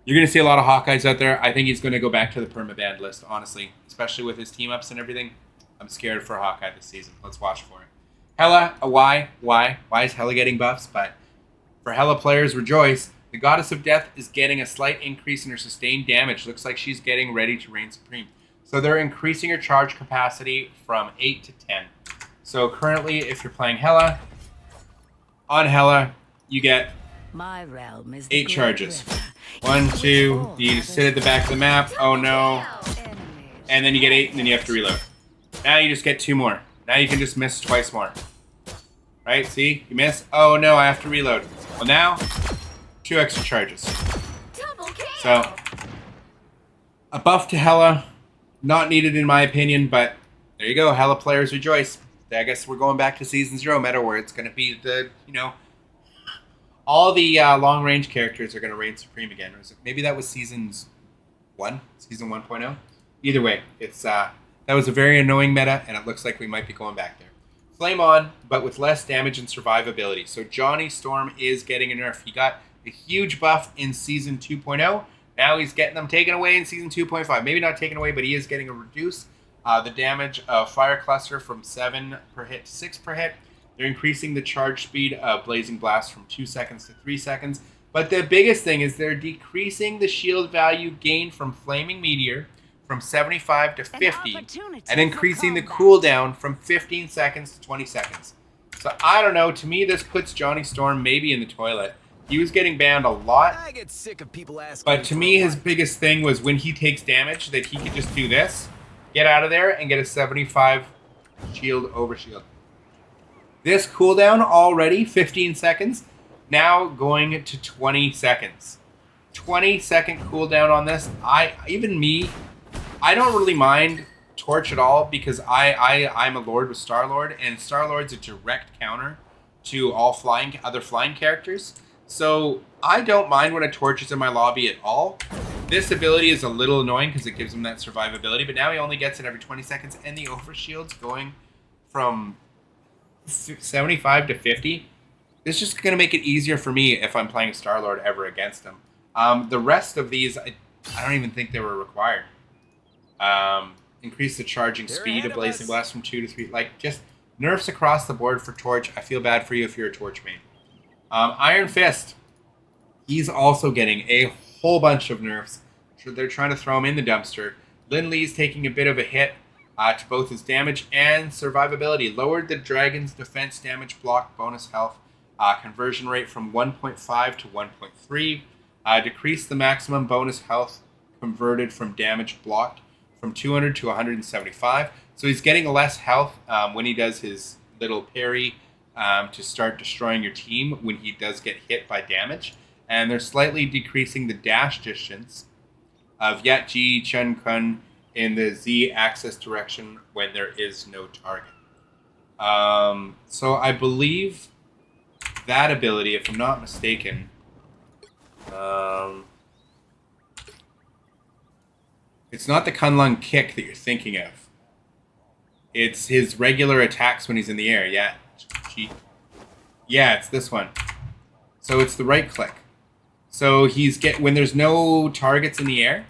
You're going to see a lot of Hawkeyes out there. I think he's going to go back to the permabanned list, honestly, especially with his team ups and everything. I'm scared for Hawkeye this season. Let's watch for it. Hela, why? Why is Hela getting buffs? But for Hela players, rejoice. The Goddess of Death is getting a slight increase in her sustained damage. Looks like she's getting ready to reign supreme. So they're increasing her charge capacity from 8 to 10. So currently, if you're playing Hela, on Hela, you get My realm is 8 charges. 1, 2, you sit at the back of the map. Oh no. And then you get 8, and then you have to reload. Now you just get 2 more. Now you can just miss twice more. Right? See? You miss. Oh no, I have to reload. Well now, 2 extra charges. Double kill. So A buff to Hela, not needed in my opinion, but there you go. Hela players rejoice. I guess we're going back to Season 0 meta where it's going to be the, all the long-range characters are going to reign supreme again. Maybe that was Season 1.0? Either way, it's that was a very annoying meta, and it looks like we might be going back there. Flame on, but with less damage and survivability. So Johnny Storm is getting a nerf. He got a huge buff in Season 2.0. Now he's getting them taken away in Season 2.5. Maybe not taken away, but he is getting a reduce. The damage of Fire Cluster from 7 per hit to 6 per hit. They're increasing the charge speed of Blazing Blast from 2 seconds to 3 seconds. But the biggest thing is they're decreasing the shield value gained from Flaming Meteor from 75 to 50. And increasing the cooldown from 15 seconds to 20 seconds. So I don't know. To me, this puts Johnny Storm maybe in the toilet. He was getting banned a lot. I get sick of people asking. But to me, his biggest thing was when he takes damage, that he could just do this, get out of there, and get a 75 shield over shield. This cooldown already, 15 seconds, now going to 20 seconds. 20-second cooldown on this. I don't really mind Torch at all because I'm a Lord with Star-Lord, and Star-Lord's a direct counter to all other flying characters. So I don't mind when a Torch is in my lobby at all. This ability is a little annoying because it gives him that survivability, but now he only gets it every 20 seconds, and the overshield's going from 75 to 50. This is just going to make it easier for me if I'm playing Star-Lord ever against him. The rest of these, I don't even think they were required. Increase the charging speed of Blazing Blast from 2 to 3. Like, just nerfs across the board for Torch. I feel bad for you if you're a Torch main. Iron Fist. He's also getting a whole bunch of nerfs. They're trying to throw him in the dumpster. Lin Lee's taking a bit of a hit to both his damage and survivability. Lowered the dragon's defense damage block bonus health conversion rate from 1.5 to 1.3. Decreased the maximum bonus health converted from damage blocked from 200 to 175. So he's getting less health when he does his little parry to start destroying your team when he does get hit by damage. And they're slightly decreasing the dash distance of Yat Ji Chen Kun in the Z-axis direction when there is no target. So I believe that ability, if I'm not mistaken, it's not the Kunlun kick that you're thinking of. It's his regular attacks when he's in the air. Yeah, it's this one. So it's the right click. So when there's no targets in the air,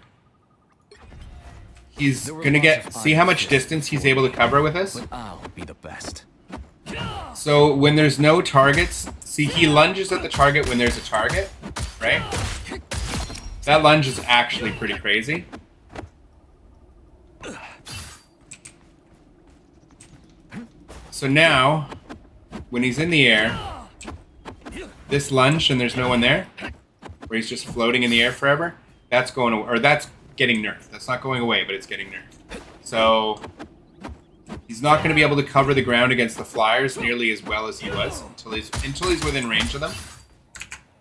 he's gonna see how much distance he's able to cover with this. I'll be the best. So when there's no targets, see, he lunges at the target when there's a target, right? That lunge is actually pretty crazy. So now, when he's in the air, this lunge and there's no one there, where he's just floating in the air forever, that's going away, or that's getting nerfed. That's not going away, but it's getting nerfed. So he's not going to be able to cover the ground against the flyers nearly as well as he was until he's within range of them.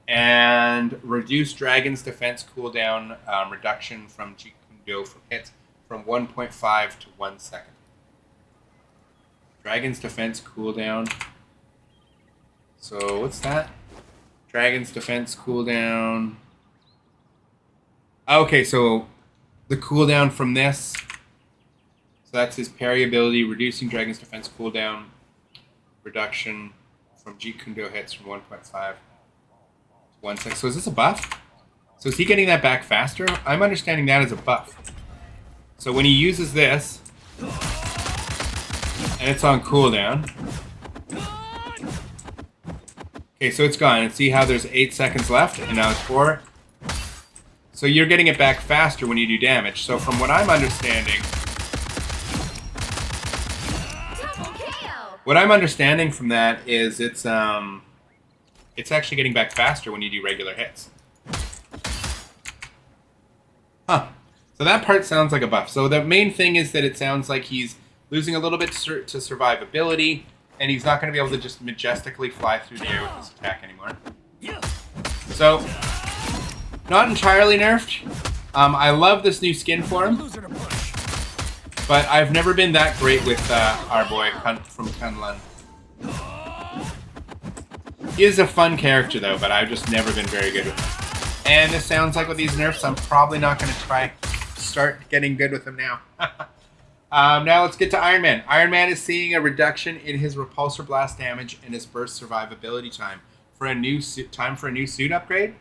And reduce Dragon's defense cooldown reduction from Jeet Kune Do from hits from 1.5 to 1 second. Dragon's defense cooldown. So what's that? Dragon's defense cooldown. Okay, so the cooldown from this. So that's his parry ability, reducing Dragon's defense cooldown reduction from Jeet Kune Do hits from 1.5 to 1 second. So is this a buff? So is he getting that back faster? I'm understanding that as a buff. So when he uses this, and it's on cooldown. Okay, so it's gone. And see how there's 8 seconds left, and now it's 4. So you're getting it back faster when you do damage. So from what I'm understanding, from that is it's actually getting back faster when you do regular hits. Huh. So that part sounds like a buff. So the main thing is that it sounds like he's losing a little bit to survivability, and he's not going to be able to just majestically fly through the air with this attack anymore. So, not entirely nerfed, I love this new skin for him, but I've never been that great with our boy from Kunlun. He is a fun character though, but I've just never been very good with him. And this sounds like with these nerfs, I'm probably not going to start getting good with him now. Now let's get to Iron Man. Iron Man is seeing a reduction in his repulsor blast damage and his burst survivability time for a new suit upgrade.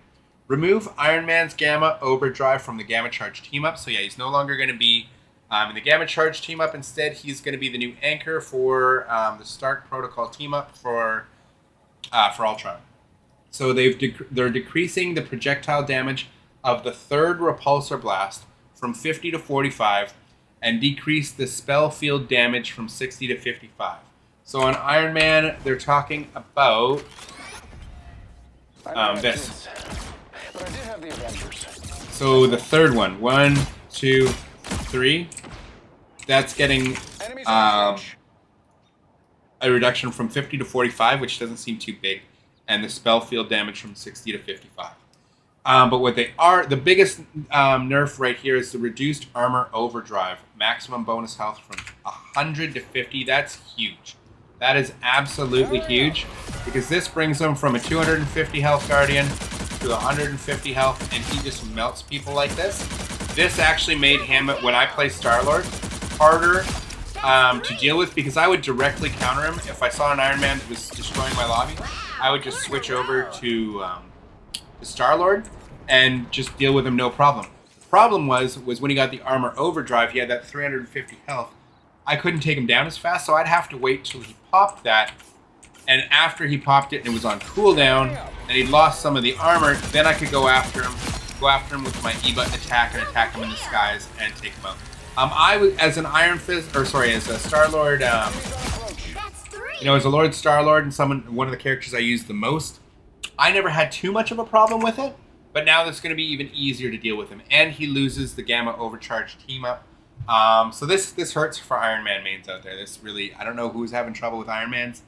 Remove Iron Man's Gamma Overdrive from the Gamma Charge team up. So yeah, he's no longer going to be in the Gamma Charge team up. Instead, he's going to be the new anchor for the Stark Protocol team up for Ultron. So they're decreasing the projectile damage of the third repulsor blast from 50 to 45 and decrease the spell field damage from 60 to 55. So on Iron Man, they're talking about this. But I did have the Avengers. So the third one, 1, 2, 3, that's getting a reduction from 50 to 45, which doesn't seem too big, and the spell field damage from 60 to 55. But what the biggest nerf right here is the reduced armor overdrive, maximum bonus health from 100 to 50. That's huge. That is absolutely huge, because this brings him from a 250 health Guardian to 150 health, and he just melts people like this. This actually made him, when I play Star-Lord, harder to deal with, because I would directly counter him. If I saw an Iron Man that was destroying my lobby, I would just switch over to Star-Lord and just deal with him no problem. The problem was when he got the armor overdrive, he had that 350 health. I couldn't take him down as fast, so I'd have to wait till he popped that. And after he popped it and it was on cooldown, and he'd lost some of the armor, then I could go after him with my E-button attack and attack him in the skies and take him out. I was, as an as a Star-Lord, as a Lord Star-Lord and one of the characters I used the most, I never had too much of a problem with it, but now it's going to be even easier to deal with him. And he loses the Gamma Overcharge team up. So this hurts for Iron Man mains out there. This really, I don't know who's having trouble with Iron Mans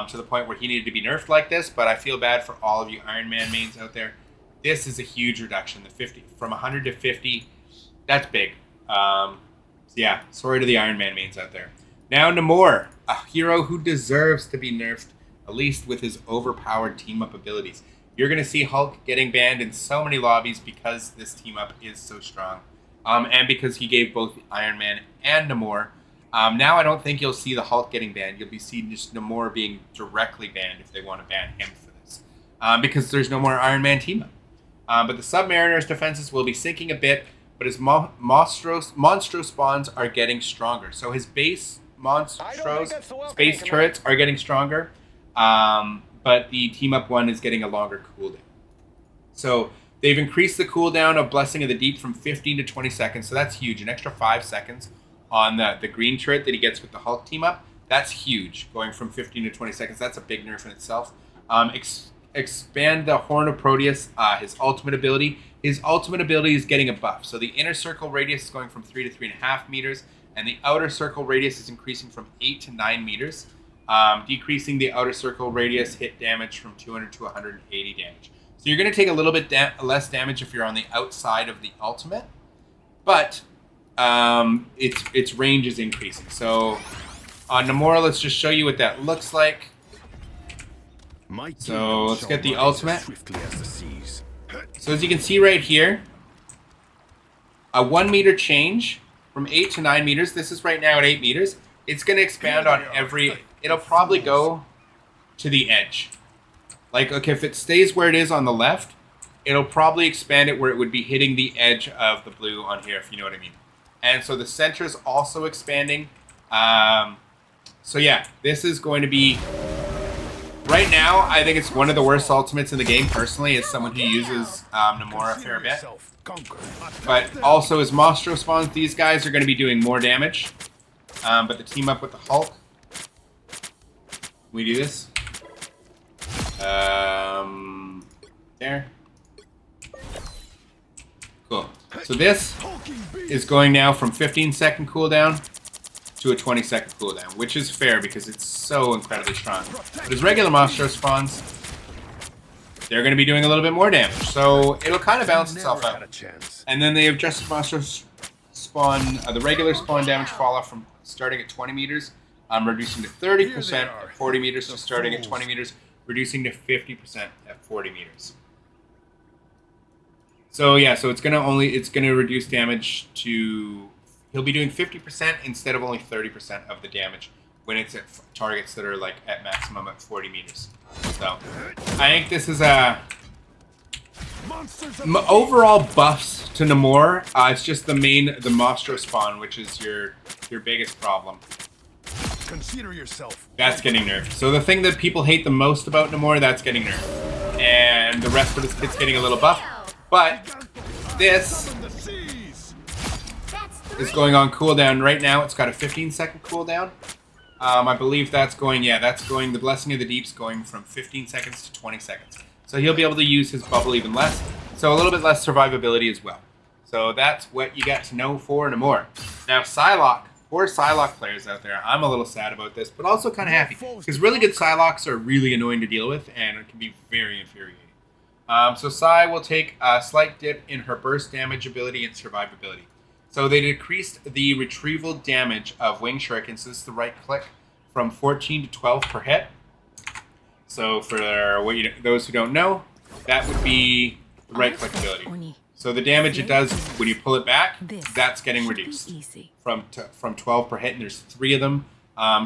to the point where he needed to be nerfed like this, but I feel bad for all of you Iron Man mains out there. This is a huge reduction. The 50 from 100 to 50, that's big. So yeah, sorry to the Iron Man mains out there. Now Namor, a hero who deserves to be nerfed, at least with his overpowered team-up abilities. You're going to see Hulk getting banned in so many lobbies because this team-up is so strong. And because he gave both Iron Man and Namor. Now I don't think you'll see the Hulk getting banned. You'll be seeing just Namor being directly banned if they want to ban him for this. Because there's no more Iron Man team-up. But the Submariner's defenses will be sinking a bit, but his Monstro spawns are getting stronger. So his base Monstros, space turrets are getting stronger, but the team-up one is getting a longer cooldown. So they've increased the cooldown of Blessing of the Deep from 15 to 20 seconds, so that's huge. An extra 5 seconds on the green turret that he gets with the Hulk team-up. That's huge, going from 15 to 20 seconds. That's a big nerf in itself. Expand the Horn of Proteus, his ultimate ability. His ultimate ability is getting a buff. So the inner circle radius is going from 3 to 3.5 meters, and the outer circle radius is increasing from 8 to 9 meters, decreasing the outer circle radius hit damage from 200 to 180 damage. So you're going to take a little bit less damage if you're on the outside of the ultimate, but its range is increasing. So on Namor, let's just show you what that looks like. So let's get the ultimate. So as you can see right here, a 1 meter change from 8 to 9 meters. This is right now at 8 meters. It's going to expand on it'll probably go to the edge. Like, okay, if it stays where it is on the left, it'll probably expand it where it would be hitting the edge of the blue on here, if you know what I mean. And so the center is also expanding. So yeah, this is going to be... Right now, I think it's one of the worst ultimates in the game, personally, as someone who uses Namor a fair bit. But also, as Monstro spawns, these guys are going to be doing more damage. But the team up with the Hulk... Can we do this? There. Cool. So this is going now from 15-second cooldown to a 20-second cooldown, which is fair because it's so incredibly strong. But as regular Monstro spawns, they're going to be doing a little bit more damage, so it'll kind of balance itself out. And then they have adjusted monster spawn, the regular spawn damage fall off from starting at 20 meters, reducing to 30% at 40 meters to starting at 20 meters, reducing to 50% at 40 meters. So yeah, so it's gonna reduce damage to, he'll be doing 50% instead of only 30% of the damage when it's at targets that are like at maximum at 40 meters. So I think this is a overall buffs to Namor. It's just the Monstro spawn, which is your biggest problem. Consider yourself. That's getting nerfed. So the thing that people hate the most about Namor, that's getting nerfed, and the rest of it's getting a little buff. But this is going on cooldown right now. It's got a 15-second cooldown. I believe that's going, the Blessing of the Deep's going from 15 seconds to 20 seconds. So he'll be able to use his bubble even less. So a little bit less survivability as well. So that's what you got to know for Namor. Now Psylocke, poor Psylocke players out there, I'm a little sad about this, but also kind of happy. Because really good Psylocks are really annoying to deal with, and it can be very infuriating. So Psy will take a slight dip in her burst damage ability and survivability. So they decreased the retrieval damage of wing shurikens, this is the right click, from 14 to 12 per hit. So for those who don't know, that would be the right click ability. So the damage it does when you pull it back, that's getting reduced from 12 per hit, and there's 3 of them.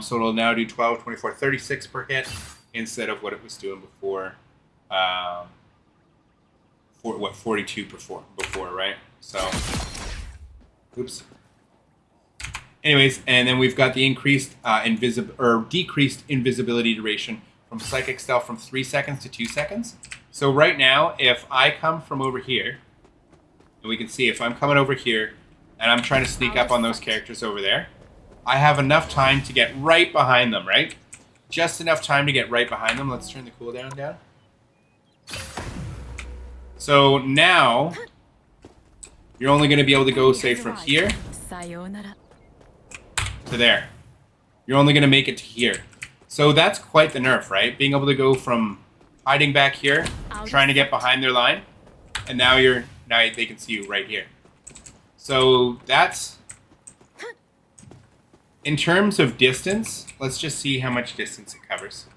So it'll now do 12, 24, 36 per hit instead of what it was doing before. 42 before, right? So, oops. Anyways, and then we've got the increased decreased invisibility duration from Psychic Stealth from 3 seconds to 2 seconds. So right now, if I come from over here, and we can see if I'm coming over here, and I'm trying to sneak up on those characters over there, I have enough time to get right behind them, right? Just enough time to get right behind them. Let's turn the cooldown down. So now, you're only going to be able to go, say, from here to there. You're only going to make it to here. So that's quite the nerf, right? Being able to go from hiding back here, trying to get behind their line, and now they can see you right here. So that's, in terms of distance, let's just see how much distance it covers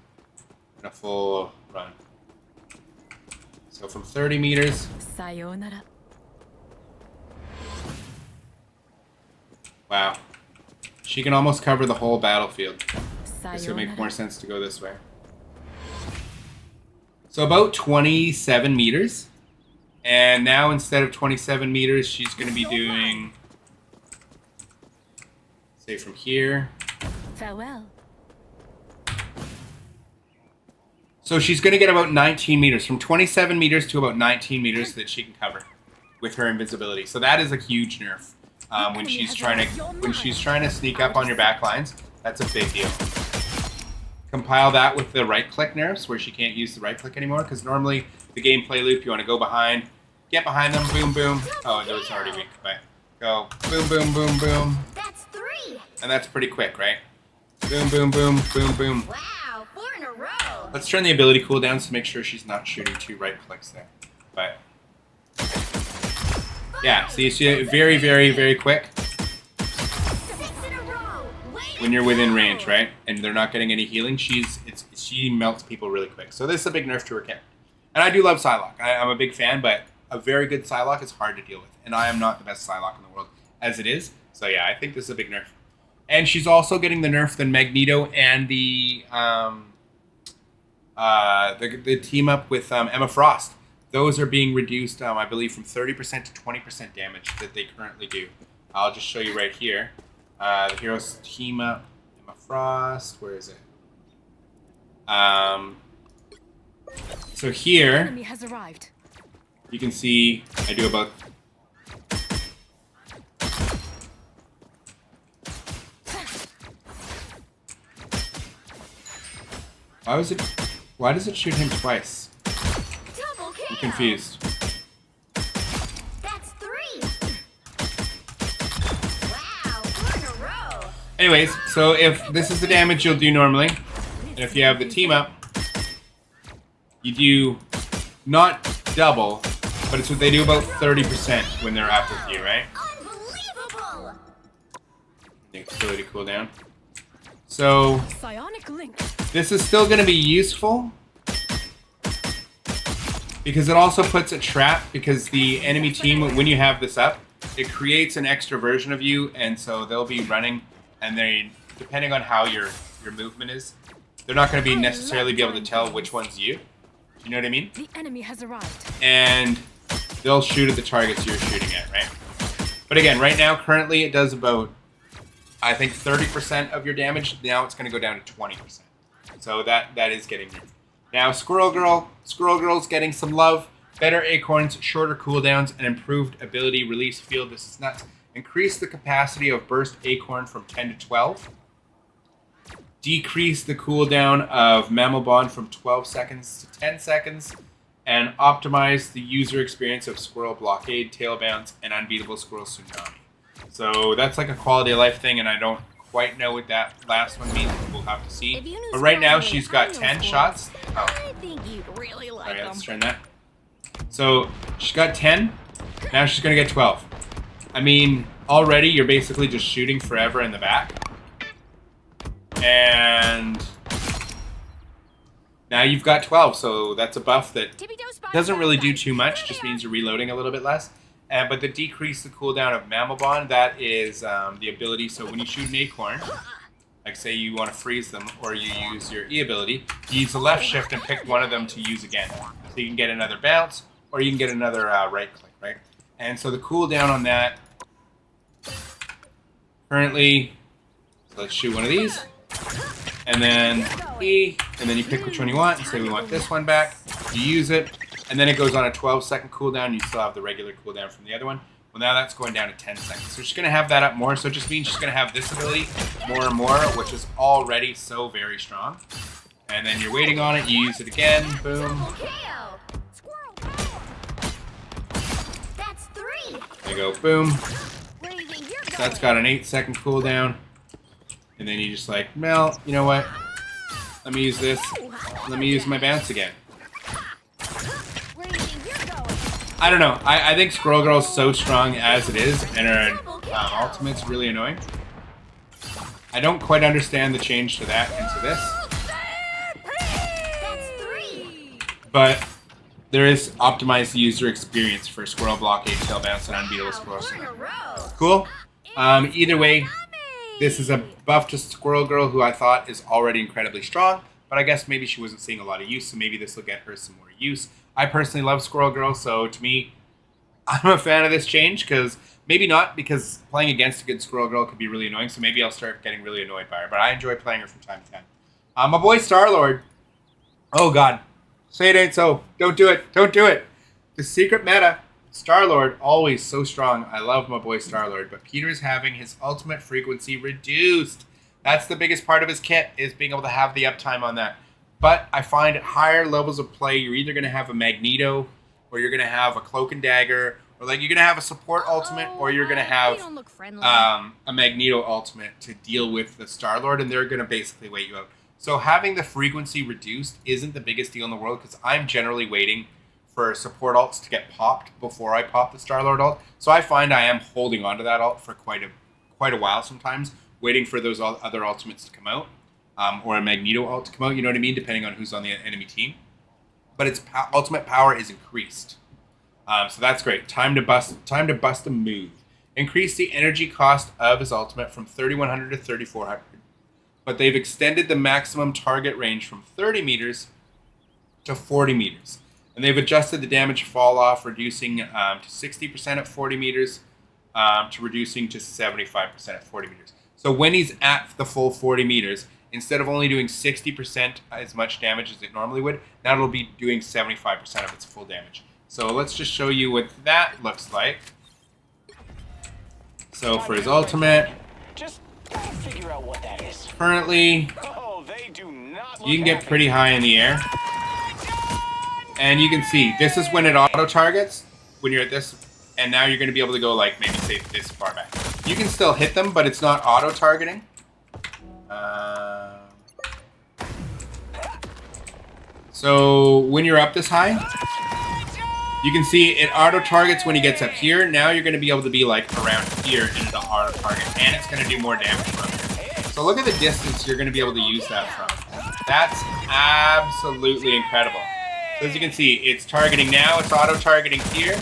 in a full run. So from 30 meters. Wow. She can almost cover the whole battlefield. This would make more sense to go this way. So about 27 meters. And now instead of 27 meters, she's going to be doing, say, from here. Farewell. So she's going to get about 19 meters, from 27 meters to about 19 meters that she can cover with her invisibility. So that is a huge nerf when she's trying to sneak up on your back lines. That's a big deal. Compile that with the right click nerfs, where she can't use the right click anymore, because normally the gameplay loop, you want to go behind, get behind them, boom, boom. Oh, that was already weak. But go boom, boom, boom, boom. That's 3. And that's pretty quick, right? Boom, boom, boom, boom, boom. Wow, 4 in a row. Let's turn the ability cooldowns to make sure she's not shooting 2 right clicks there. But yeah, see, she's very, very, very quick 6 in a row. when you're within range, right? And they're not getting any healing. She melts people really quick. So this is a big nerf to her character. And I do love Psylocke. I'm a big fan, but a very good Psylocke is hard to deal with. And I am not the best Psylocke in the world as it is. So yeah, I think this is a big nerf. And she's also getting the nerf than Magneto and the team up with Emma Frost. Those are being reduced, I believe, from 30% to 20% damage that they currently do. I'll just show you right here. The heroes team up, Emma Frost. Where is it? So here, Enemy has arrived. you can see I do about. Why does it shoot him twice? Double kill. I'm confused. That's 3. Wow, 4 in a row. Anyways, so if this is the damage you'll do normally, and if you have the team up, you do not double, but it's what they do about 30% when they're up with you, right? Unbelievable! The ability to cool down. So Psionic link. this is still going to be useful because it also puts a trap, because the enemy team, when you have this up, it creates an extra version of you, and so they'll be running, and they, depending on how your movement is, they're not going to be necessarily be able to tell which one's you. You know what I mean? The enemy has arrived. And they'll shoot at the targets you're shooting at, right? But again, right now, currently, it does about, I think, 30% of your damage. Now it's going to go down to 20%. So that is getting nerfed. Now, Squirrel Girl. Squirrel Girl's getting some love. Better acorns, shorter cooldowns, and improved ability release field. This is nuts. Increase the capacity of burst acorn from 10 to 12. Decrease the cooldown of Mammal Bond from 12 seconds to 10 seconds. And optimize the user experience of Squirrel Blockade, Tail Bounce, and Unbeatable Squirrel Tsunami. So that's like a quality of life thing, and I don't quite know what that last one means. We'll have to see. But right now, she's got 10 shots. Oh. I think you'd really like Sorry, them. let's turn that. So she's got 10. Now she's going to get 12. I mean, already you're basically just shooting forever in the back. And now you've got 12. So that's a buff that doesn't really do too much. Just means you're reloading a little bit less. But the decrease the cooldown of Mammal Bond, that is the ability. So when you shoot an acorn, like say you want to freeze them, or you use your E ability, you use the left shift and pick one of them to use again. So you can get another bounce, or you can get another right click, right? And so the cooldown on that, currently, so let's shoot one of these, and then E, and then you pick which one you want, and say we want this one back, you use it, and then it goes on a 12-second cooldown, you still have the regular cooldown from the other one. Well, now that's going down to 10 seconds. So she's going to have that up more, so it just means she's going to have this ability more and more, which is already so very strong. And then you're waiting on it, you use it again, boom. KO. Squirrel power. That's 3. There you go, boom. Where do you think you're So going? that's got an 8-second cooldown. And then you just like, well, you know what? Let me use this. Let me use my bounce again. Where do you think you're going? I don't know. I think Squirrel Girl is so strong as it is, and her ultimate's really annoying. I don't quite understand the change to that into this. That's 3. But there is optimized user experience for Squirrel Blockade, Tail Bounce, and Unbeatable Squirrel We're in a Tsunami. row. Cool. Either way, this is a buff to Squirrel Girl, who I thought is already incredibly strong, but I guess maybe she wasn't seeing a lot of use, so maybe this will get her some more use. I personally love Squirrel Girl, so to me, I'm a fan of this change, because maybe not, because playing against a good Squirrel Girl could be really annoying, so maybe I'll start getting really annoyed by her, but I enjoy playing her from time to time. My boy Star-Lord. Oh god. Say it ain't so. Don't do it. Don't do it. The secret meta. Star-Lord, always so strong. I love my boy Star-Lord, but Peter's having his ultimate frequency reduced. That's the biggest part of his kit, is being able to have the uptime on that. But I find at higher levels of play, you're either going to have a Magneto, or you're going to have a Cloak and Dagger, or like you're going to have a support ultimate, or you're going to have a Magneto ultimate to deal with the Star-Lord, and they're going to basically wait you out. So having the frequency reduced isn't the biggest deal in the world, because I'm generally waiting for support ults to get popped before I pop the Star-Lord ult. So I find I am holding onto that ult for quite a while sometimes, waiting for those other ultimates to come out, or a Magneto ult to come out, you know what I mean, depending on who's on the enemy team. But its ultimate power is increased. So that's great. Time to bust a move. Increase the energy cost of his ultimate from 3,100 to 3,400. But they've extended the maximum target range from 30 meters to 40 meters. And they've adjusted the damage fall off, reducing to 60% at 40 meters to reducing to 75% at 40 meters. So when he's at the full 40 meters, instead of only doing 60% as much damage as it normally would, now it'll be doing 75% of its full damage. So let's just show you what that looks like. So for his ultimate, Just figure out what that is. currently, Oh, they do not look you can get happy. pretty high in the air. And you can see, this is when it auto-targets, when you're at this, and now you're going to be able to go, like, maybe say this far back. You can still hit them, but it's not auto-targeting. So when you're up this high, You can see it auto-targets when he gets up here. Now you're going to be able to be like around here and it'll auto-target. And it's going to do more damage from it. So look at the distance you're going to be able to use that from. That's absolutely incredible. So as you can see, it's targeting now. It's auto-targeting here.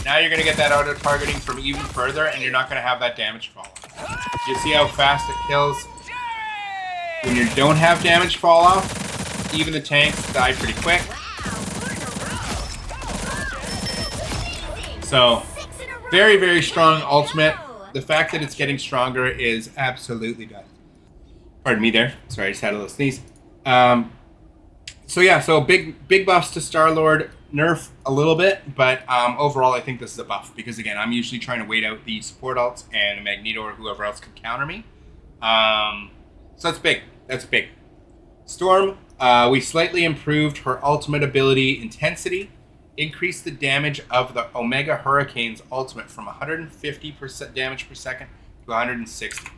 Now you're going to get that auto-targeting from even further, and you're not going to have that damage fall off. You see how fast it kills? When you don't have damage fall off, even the tanks die pretty quick. So, very, very strong ultimate. The fact that it's getting stronger is absolutely done. Pardon me there. Sorry, I just had a little sneeze. So yeah, so big buffs to Star-Lord. Nerf a little bit, but overall I think this is a buff because again, I'm usually trying to wait out the support ults and Magneto or whoever else can counter me. So that's big. That's big. Storm, we slightly improved her ultimate ability intensity, increased the damage of the Omega Hurricane's ultimate from 150% damage per second to 160.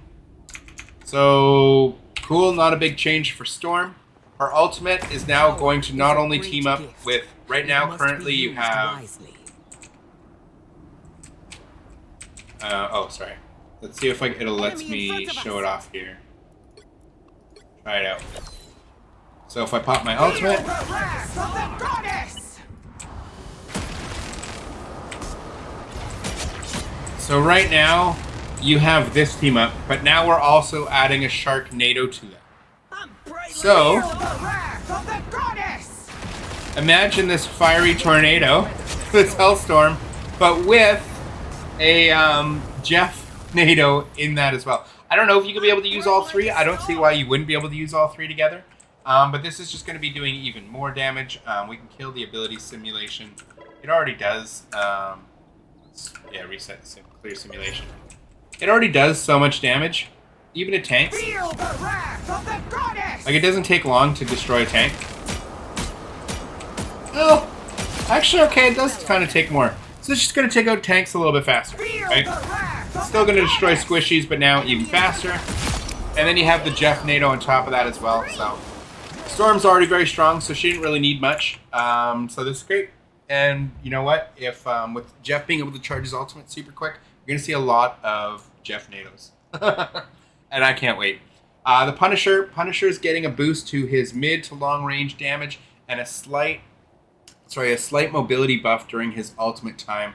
So cool, not a big change for Storm. Her ultimate is now going to not only team up with, right now, currently you have... oh, sorry. Let's see if it'll let me show it off here. Try it out. So if I pop my ultimate... So right now, you have this team up, but now we're also adding a Sharknado to that. So, imagine this fiery tornado, this hellstorm, but with a Jeff-Nado in that as well. I don't know if you could be able to use all three. I don't see why you wouldn't be able to use all three together. But this is just going to be doing even more damage. We can kill the ability simulation. It already does. Yeah, reset clear simulation. It already does so much damage. Even a tank. Like, it doesn't take long to destroy a tank. Oh, actually, okay, it does kind of take more. So it's just going to take out tanks a little bit faster, right? It's still going to destroy squishies, but now even faster. And then you have the Jeff-Nado on top of that as well. So Storm's already very strong, so she didn't really need much. So this is great. And you know what? If with Jeff being able to charge his ultimate super quick, you're going to see a lot of Jeff-Nados. And I can't wait. The Punisher is getting a boost to his mid to long range damage and a slight mobility buff during his ultimate time.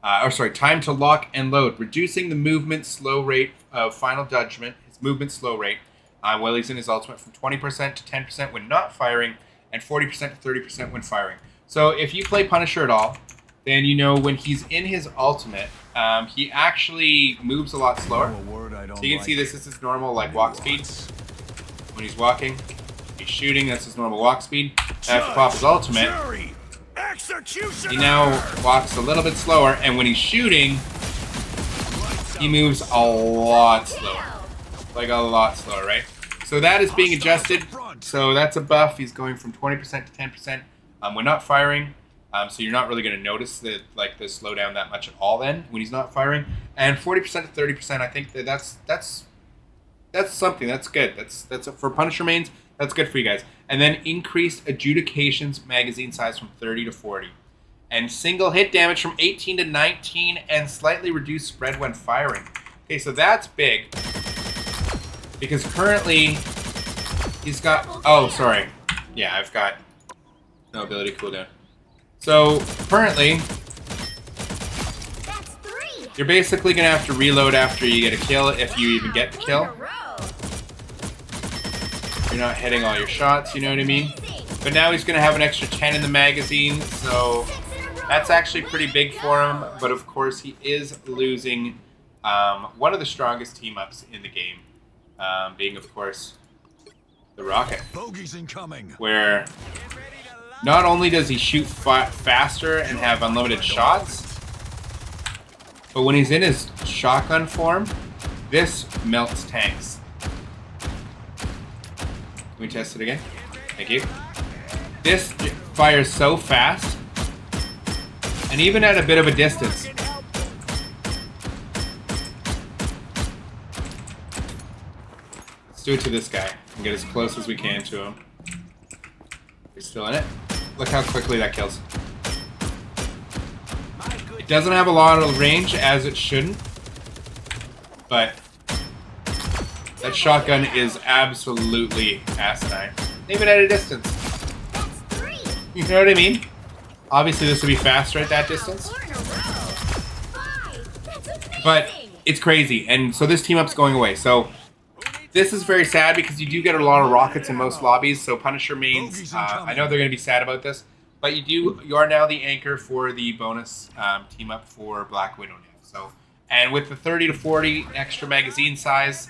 Time to lock and load, reducing the movement slow rate of Final Judgment, his movement slow rate, while he's in his ultimate from 20% to 10% when not firing, and 40% to 30% when firing. So if you play Punisher at all, then you know when he's in his ultimate, he actually moves a lot slower. So you can see this is his normal walk speed. When he's walking, he's shooting, that's his normal walk speed. After he pops his ultimate, he now walks a little bit slower, and when he's shooting, he moves a lot slower. Like a lot slower, right? So that is being adjusted. So that's a buff. He's going from 20% to 10% when not firing. So you're not really going to notice the slowdown that much at all then when he's not firing. And 40% to 30%, I think that's something. That's good. That's for Punisher mains. That's good for you guys. And then increased adjudications magazine size from 30 to 40. And single hit damage from 18 to 19 and slightly reduced spread when firing. Okay, so that's big. Because currently he's got... Oh, sorry. Yeah, I've got no ability cooldown. So currently, you're basically going to have to reload after you get a kill, if you even get the kill. You're not hitting all your shots, you know what I mean? But now he's going to have an extra 10 in the magazine, so that's actually pretty big for him. But of course, he is losing one of the strongest team-ups in the game, being, of course, the Rocket. Bogeys incoming. Where not only does he shoot faster and have unlimited shots, but when he's in his shotgun form, this melts tanks. Can we test it again? Thank you. This fires so fast, and even at a bit of a distance. Let's do it to this guy and get as close as we can to him. He's still in it. Look how quickly that kills. doesn't have a lot of range, as it shouldn't. But that shotgun is absolutely asinine. Even at a distance. That's 3. You know what I mean? Obviously, this would be faster at that distance. 4 in a row. 5. That's amazing. But it's crazy. And so this team up's going away. So this is very sad because you do get a lot of rockets in most lobbies. So Punisher mains, I know they're going to be sad about this. But you are now the anchor for the bonus team up for Black Widow now. So, and with the 30 to 40 extra magazine size,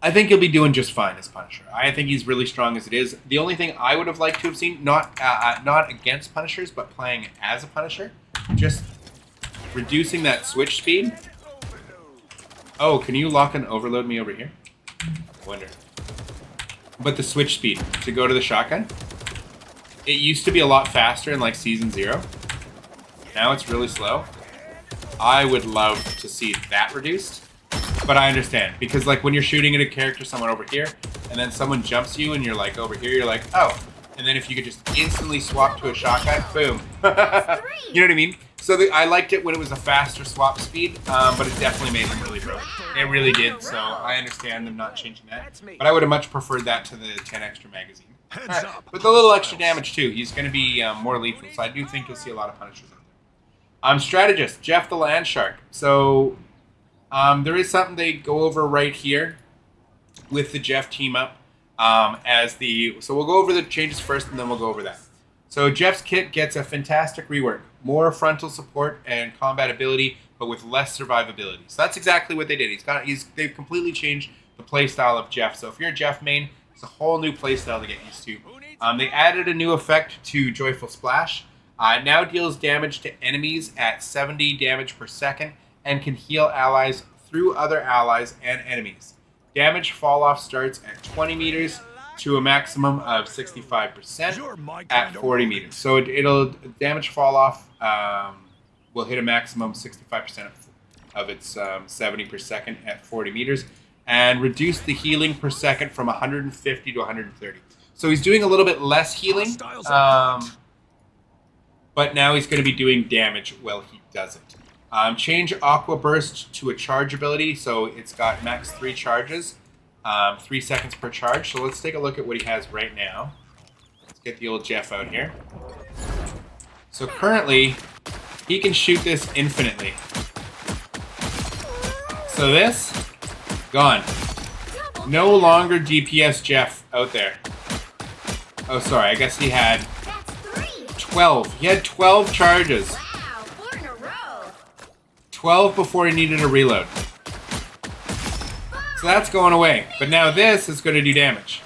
I think he'll be doing just fine as Punisher. I think he's really strong as it is. The only thing I would have liked to have seen, not against Punishers, but playing as a Punisher, just reducing that switch speed. Oh, can you lock and overload me over here? I wonder. But the switch speed to go to the shotgun, it used to be a lot faster in like Season 0. Now it's really slow. I would love to see that reduced. But I understand, because like when you're shooting at a character, someone over here, and then someone jumps you and you're like over here, you're like, oh. And then if you could just instantly swap to a shotgun, boom. You know what I mean? So I liked it when it was a faster swap speed, but it definitely made them really broken. It really did, so I understand them not changing that. But I would have much preferred that to the 10 extra magazine. With a little extra damage too, he's going to be more lethal, so I do think you'll see a lot of Punishers out there. Strategist, Jeff the Land Shark. So there is something they go over right here with the Jeff team up so we'll go over the changes first and then we'll go over that. So Jeff's kit gets a fantastic rework, more frontal support and combat ability, but with less survivability. So that's exactly what they did. They've completely changed the playstyle of Jeff. So if you're a Jeff main, it's a whole new playstyle to get used to. They added a new effect to Joyful Splash. It now deals damage to enemies at 70 damage per second and can heal allies through other allies and enemies. Damage fall-off starts at 20 meters to a maximum of 65% at 40 meters. So it'll damage fall-off will hit a maximum 65% of its 70 per second at 40 meters and reduce the healing per second from 150 to 130. So he's doing a little bit less healing, but now he's going to be doing damage while he does it. Change Aqua Burst to a charge ability, so it's got max 3 charges, 3 seconds per charge. So let's take a look at what he has right now. Let's get the old Jeff out here. So currently, he can shoot this infinitely. So this, gone. No longer DPS Jeff out there. Oh, sorry, I guess he had 12. He had 12 charges. 12 before he needed a reload. So that's going away. But now this is going to do damage.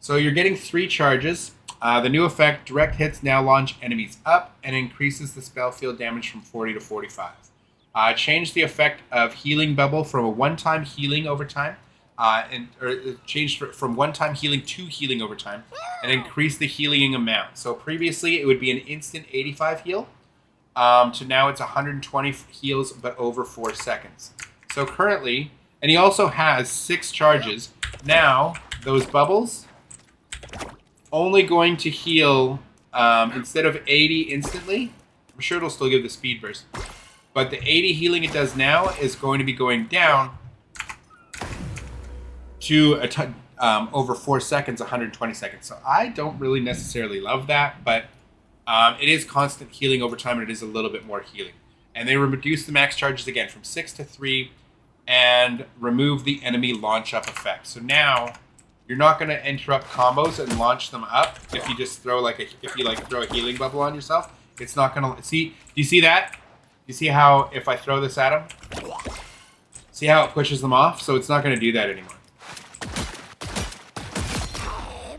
So you're getting 3 charges. The new effect, direct hits now launch enemies up and increases the spell field damage from 40 to 45. Change the effect of healing bubble from a one-time healing over time. Change from one-time healing to healing over time. And increase the healing amount. So previously it would be an instant 85 heal. To now it's 120 heals, but over 4 seconds. So currently, and he also has 6 charges. Now, those bubbles, only going to heal, instead of 80 instantly, I'm sure it'll still give the speed burst. But the 80 healing it does now is going to be going down to over 4 seconds, 120 seconds. So I don't really necessarily love that, but it is constant healing over time, and it is a little bit more healing. And they reduce the max charges again from 6 to 3, and remove the enemy launch up effect. So now you're not going to interrupt combos and launch them up if you just throw throw a healing bubble on yourself. It's not going to see. Do you see that? You see how if I throw this at him, see how it pushes them off? So it's not going to do that anymore.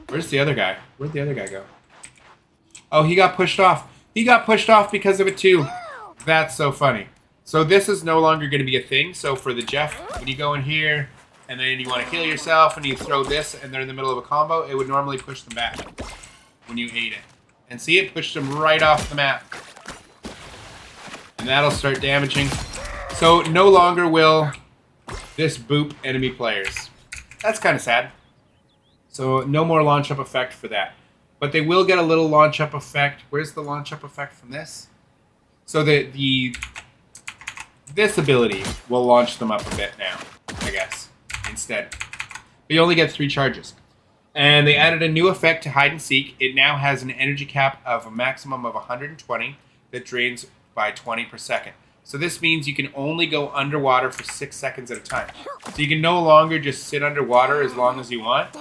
Where's the other guy? Where'd the other guy go? Oh, he got pushed off. He got pushed off because of it too. That's so funny. So this is no longer going to be a thing. So for the Jeff, when you go in here and then you want to heal yourself and you throw this and they're in the middle of a combo, it would normally push them back when you ate it. And see, it pushed them right off the map. And that'll start damaging. So no longer will this boop enemy players. That's kind of sad. So no more launch up effect for that. but they will get a little launch up effect. Where's the launch up effect from this? So this ability will launch them up a bit now, I guess, instead. But you only get 3 charges. And they added a new effect to hide and seek. It now has an energy cap of a maximum of 120 that drains by 20 per second. So this means you can only go underwater for 6 seconds at a time. So you can no longer just sit underwater as long as you want,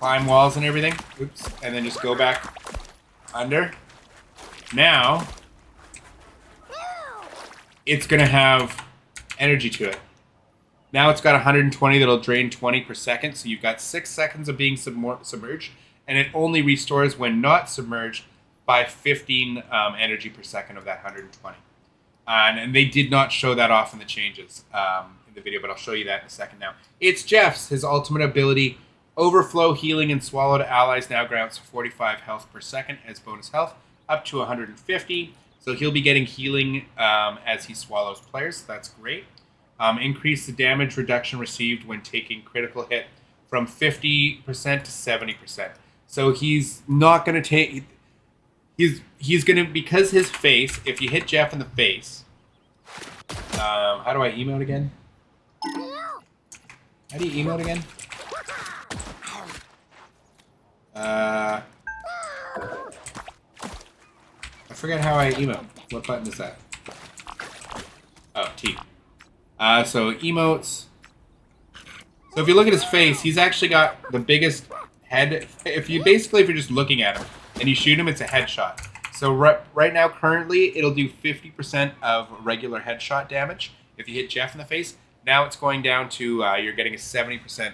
climb walls and everything, oops, and then just go back under. Now, it's going to have energy to it. Now it's got 120 that'll drain 20 per second, so you've got 6 seconds of being submerged, and it only restores when not submerged by 15 energy per second of that 120. And they did not show that off in the changes in the video, but I'll show you that in a second now. It's Jeff's. His ultimate ability, Overflow, Healing, and Swallowed Allies now grants 45 health per second as bonus health, up to 150. So he'll be getting healing as he swallows players. So that's great. Increase the damage reduction received when taking critical hit from 50% to 70%. So he's not going to take... He's going to... Because his face, if you hit Jeff in the face... how do I emote again? How do you emote again? I forget how I emote. What button is that? Oh, T. So emotes. So if you look at his face, he's actually got the biggest head. If you're just looking at him and you shoot him, it's a headshot. So right now, currently, it'll do 50% of regular headshot damage if you hit Jeff in the face. Now it's going down to you're getting a 70%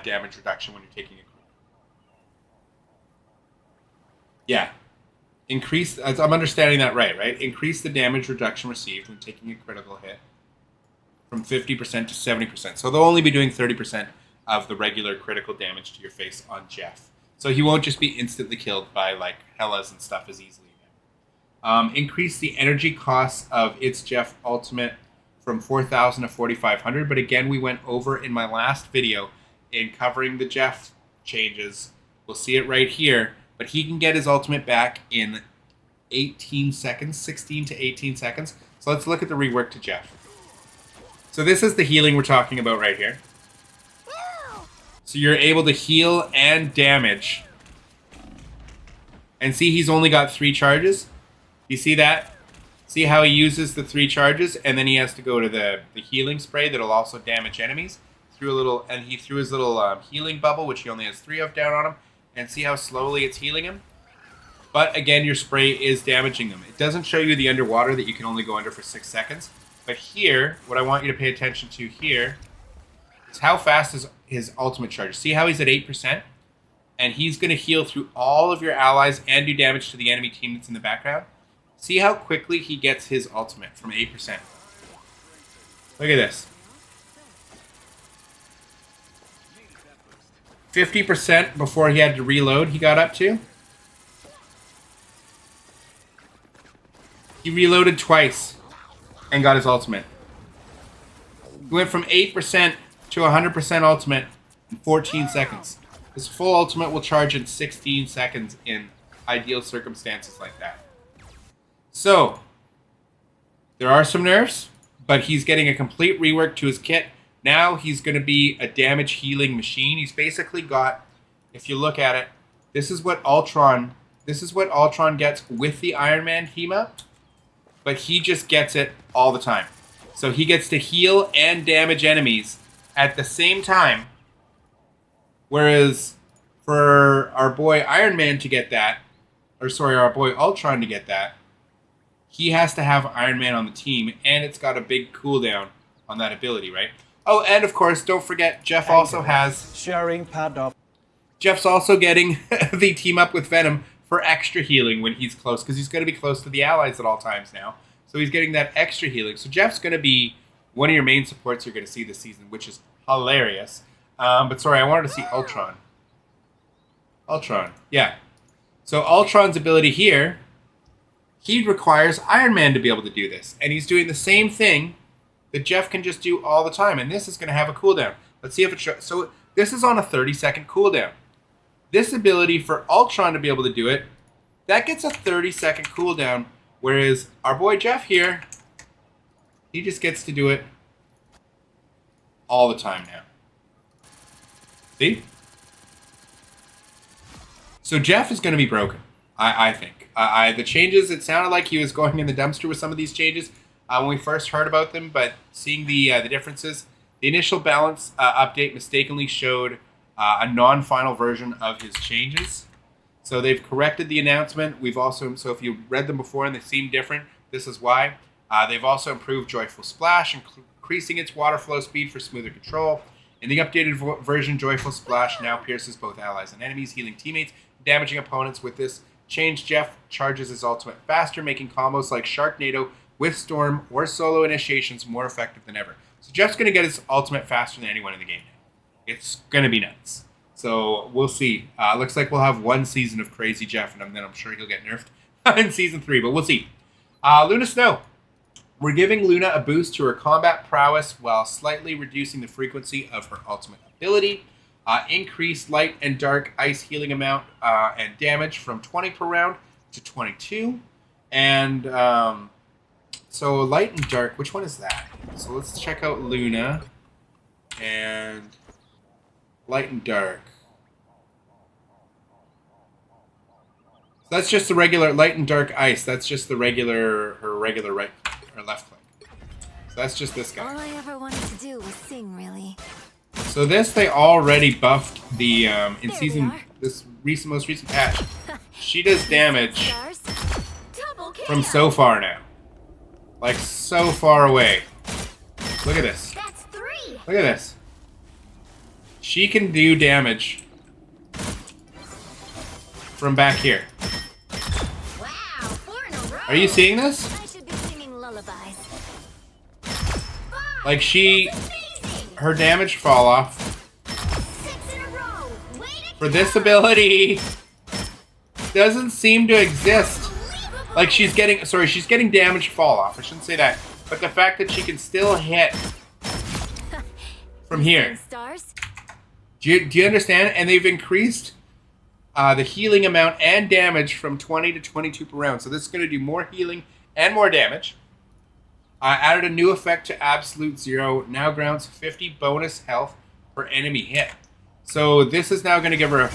damage reduction when you're taking a crit. Yeah. Increase. I'm understanding that right? Increase the damage reduction received when taking a critical hit from 50% to 70%. So they'll only be doing 30% of the regular critical damage to your face on Jeff. So he won't just be instantly killed by like Helas and stuff as easily again. Increase the energy cost of its Jeff ultimate from 4,000 to 4,500. But again, we went over in my last video in covering the Jeff changes. We'll see it right here. But he can get his ultimate back in 18 seconds, 16 to 18 seconds. So let's look at the rework to Jeff. So this is the healing we're talking about right here. So you're able to heal and damage. And see, he's only got 3 charges. You see that? See how he uses the 3 charges, and then he has to go to the healing spray that'll also damage enemies. He threw his little healing bubble, which he only has 3 of down on him. And see how slowly it's healing him? But again, your spray is damaging them. It doesn't show you the underwater that you can only go under for 6 seconds. But here, what I want you to pay attention to here is how fast is his ultimate charge. See how he's at 8%? And he's going to heal through all of your allies and do damage to the enemy team that's in the background. See how quickly he gets his ultimate from 8%. Look at this. 50% before he had to reload, he got up to. He reloaded twice and got his ultimate. He went from 8% to 100% ultimate in 14 seconds. His full ultimate will charge in 16 seconds in ideal circumstances like that. So, there are some nerfs, but he's getting a complete rework to his kit. Now he's going to be a damage healing machine. He's basically got, if you look at it, this is what Ultron gets with the Iron Man team up, but he just gets it all the time. So he gets to heal and damage enemies at the same time. Whereas for our boy Iron Man to get that, our boy Ultron to get that, he has to have Iron Man on the team, and it's got a big cooldown on that ability, right? Oh, and of course, don't forget, Jeff also has... sharing part of... Jeff's also getting the team up with Venom for extra healing when he's close, because he's going to be close to the allies at all times now. So he's getting that extra healing. So Jeff's going to be one of your main supports you're going to see this season, which is hilarious. But sorry, I wanted to see Ultron. Ultron, yeah. So Ultron's ability here, he requires Iron Man to be able to do this. And he's doing the same thing that Jeff can just do all the time. And this is going to have a cooldown. Let's see if it shows. So this is on a 30-second cooldown. this ability for Ultron to be able to do it, that gets a 30-second cooldown, whereas our boy Jeff here, he just gets to do it all the time now. See? So Jeff is going to be broken, I think. The changes, it sounded like he was going in the dumpster with some of these changes when we first heard about them, but seeing the differences, the initial balance update mistakenly showed a non-final version of his changes. So they've corrected the announcement. We've also, so if you read them before and they seem different, this is why. They've also improved Joyful Splash, increasing its water flow speed for smoother control. In the updated version, Joyful Splash now pierces both allies and enemies, healing teammates, damaging opponents. With this change, Jeff charges his ultimate faster, making combos like Jeff-Nado with Storm or solo initiations more effective than ever. So Jeff's going to get his ultimate faster than anyone in the game now. It's going to be nuts. So we'll see. Looks like we'll have one season of Crazy Jeff, and then I'm sure he'll get nerfed in Season 3, but we'll see. Luna Snow. We're giving Luna a boost to her combat prowess while slightly reducing the frequency of her ultimate ability. Increased light and dark ice healing amount and damage from 20 per round to 22. And so light and dark, which one is that? So let's check out Luna and light and dark. So that's just the regular light and dark ice. That's just the regular, her regular right or left click. So that's just this guy. All I ever wanted to do was sing, really. So this they already buffed the in There season they are. this most recent patch. She does damage Stars. Double kill. from so far now, like so far away. Look at this. That's 3. Look at this. She can do damage from back here. Wow, 4 in a row. Are you seeing this? I should be singing lullabies. Like she, Amazing. her damage fall off 6 in a row. Way to for this ability doesn't seem to exist. Unbelievable. Like she's getting damage fall off. I shouldn't say that, but the fact that she can still hit from here. Stars. Do you understand? And they've increased the healing amount and damage from 20 to 22 per round. So this is going to do more healing and more damage. Added a new effect to Absolute Zero. Now grants 50 bonus health per enemy hit. So this is now going to give her,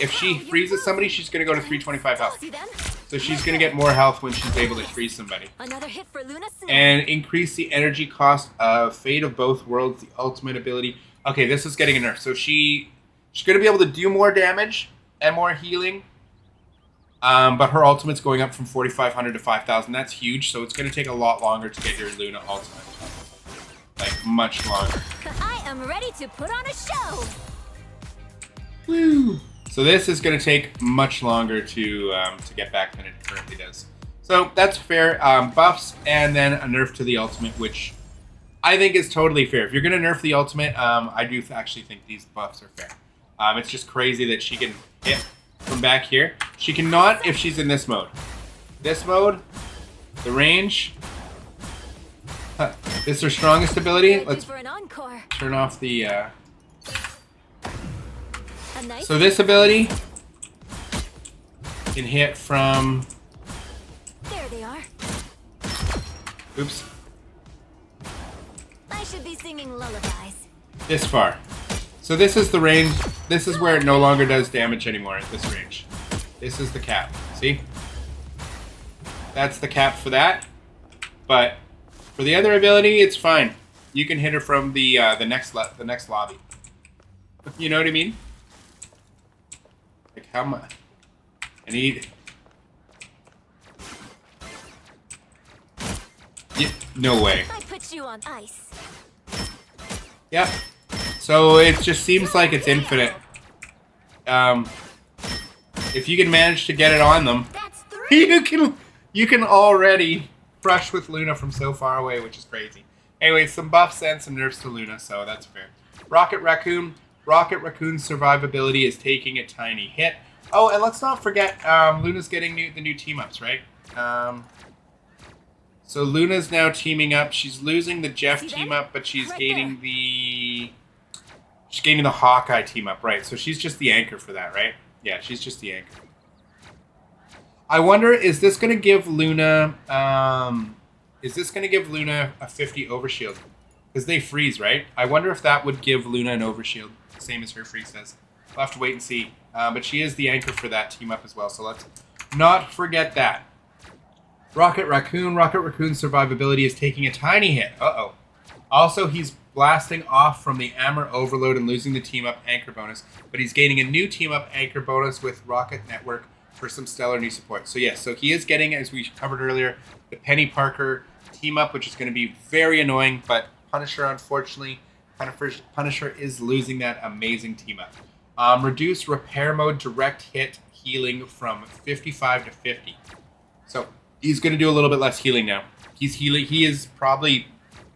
if she freezes somebody, she's going to go to 325 health. See then? So she's going to get more health when she's able to freeze somebody. Another hit for Luna Snow. And increase the energy cost of Fate of Both Worlds, the ultimate ability. Okay, this is getting a nerf. So she's going to be able to do more damage and more healing. But her ultimate's going up from 4,500 to 5,000. That's huge. So it's going to take a lot longer to get your Luna ultimate. Like, much longer. I am ready to put on a show. Woo! So this is going to take much longer to get back than it currently does. So that's fair. Buffs and then a nerf to the ultimate, which I think is totally fair. If you're going to nerf the ultimate, I do actually think these buffs are fair. It's just crazy that she can hit from back here. She cannot if she's in this mode. This mode, the range. This is her strongest ability. Let's for an encore. turn off the... A nice So this ability can hit from... There they are. Oops. I should be singing lullabies. This far. So this is the range. This is where it no longer does damage anymore at this range. This is the cap. See? That's the cap for that. But for the other ability, it's fine. You can hit her from the next lobby. You know what I mean? Like how much? I need. Yeah, no way. I put you on ice. Yep. So it just seems like it's infinite. If you can manage to get it on them, That's 3. you can already crush with Luna from so far away, which is crazy. Anyway, some buffs and some nerfs to Luna, so that's fair. Rocket Raccoon. Rocket Raccoon's survivability is taking a tiny hit. Oh, and let's not forget, Luna's getting the new team-ups, right? So Luna's now teaming up. She's losing the Jeff See them? team-up, but she's Right gaining there. the... She's gaining the Hawkeye team-up, right? So she's just the anchor for that, right? Yeah, she's just the anchor. I wonder, is this going to give Luna... is this going to give Luna a 50 overshield? Because they freeze, right? I wonder if that would give Luna an overshield. Same as her freeze does. We'll have to wait and see. But she is the anchor for that team up as well. So let's not forget that. Rocket Racoon. Rocket Racoon's survivability is taking a tiny hit. Uh-oh. Also, he's blasting off from the Armor Overload and losing the team up anchor bonus. But he's gaining a new team up anchor bonus with Rocket Network for some stellar new support. So yes, so he is getting, as we covered earlier, the Peni Parker team up, which is going to be very annoying. But Punisher, unfortunately, Punisher is losing that amazing team up. Reduce repair mode direct hit healing from 55 to 50. So he's going to do a little bit less healing now. He's healing. He is probably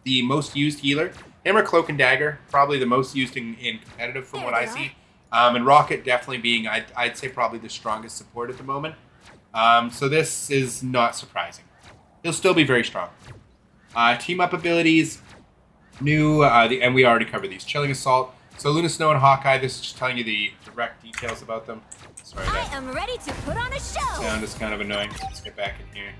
the most used healer. Him or Cloak and Dagger, probably the most used in competitive from what I see. And Rocket definitely being, I'd say, probably the strongest support at the moment. So this is not surprising. He'll still be very strong. Team up abilities, new, and we already covered these. Chilling Assault. So Luna Snow and Hawkeye, this is just telling you the direct details about them. Sorry, I am ready to put on a show. Sound is kind of annoying. Let's get back in here.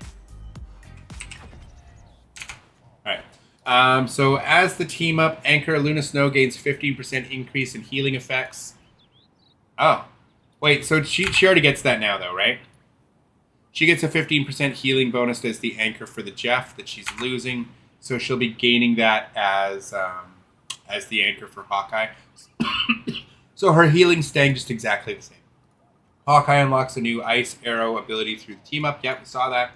Alright. So as the team up anchor, Luna Snow gains 15% increase in healing effects. Oh. Wait, so she already gets that now though, right? She gets a 15% healing bonus as the anchor for the Jeff that she's losing. So she'll be gaining that as the anchor for Hawkeye. So her healing's staying just exactly the same. Hawkeye unlocks a new Ice Arrow ability through the team up. Yep, we saw that.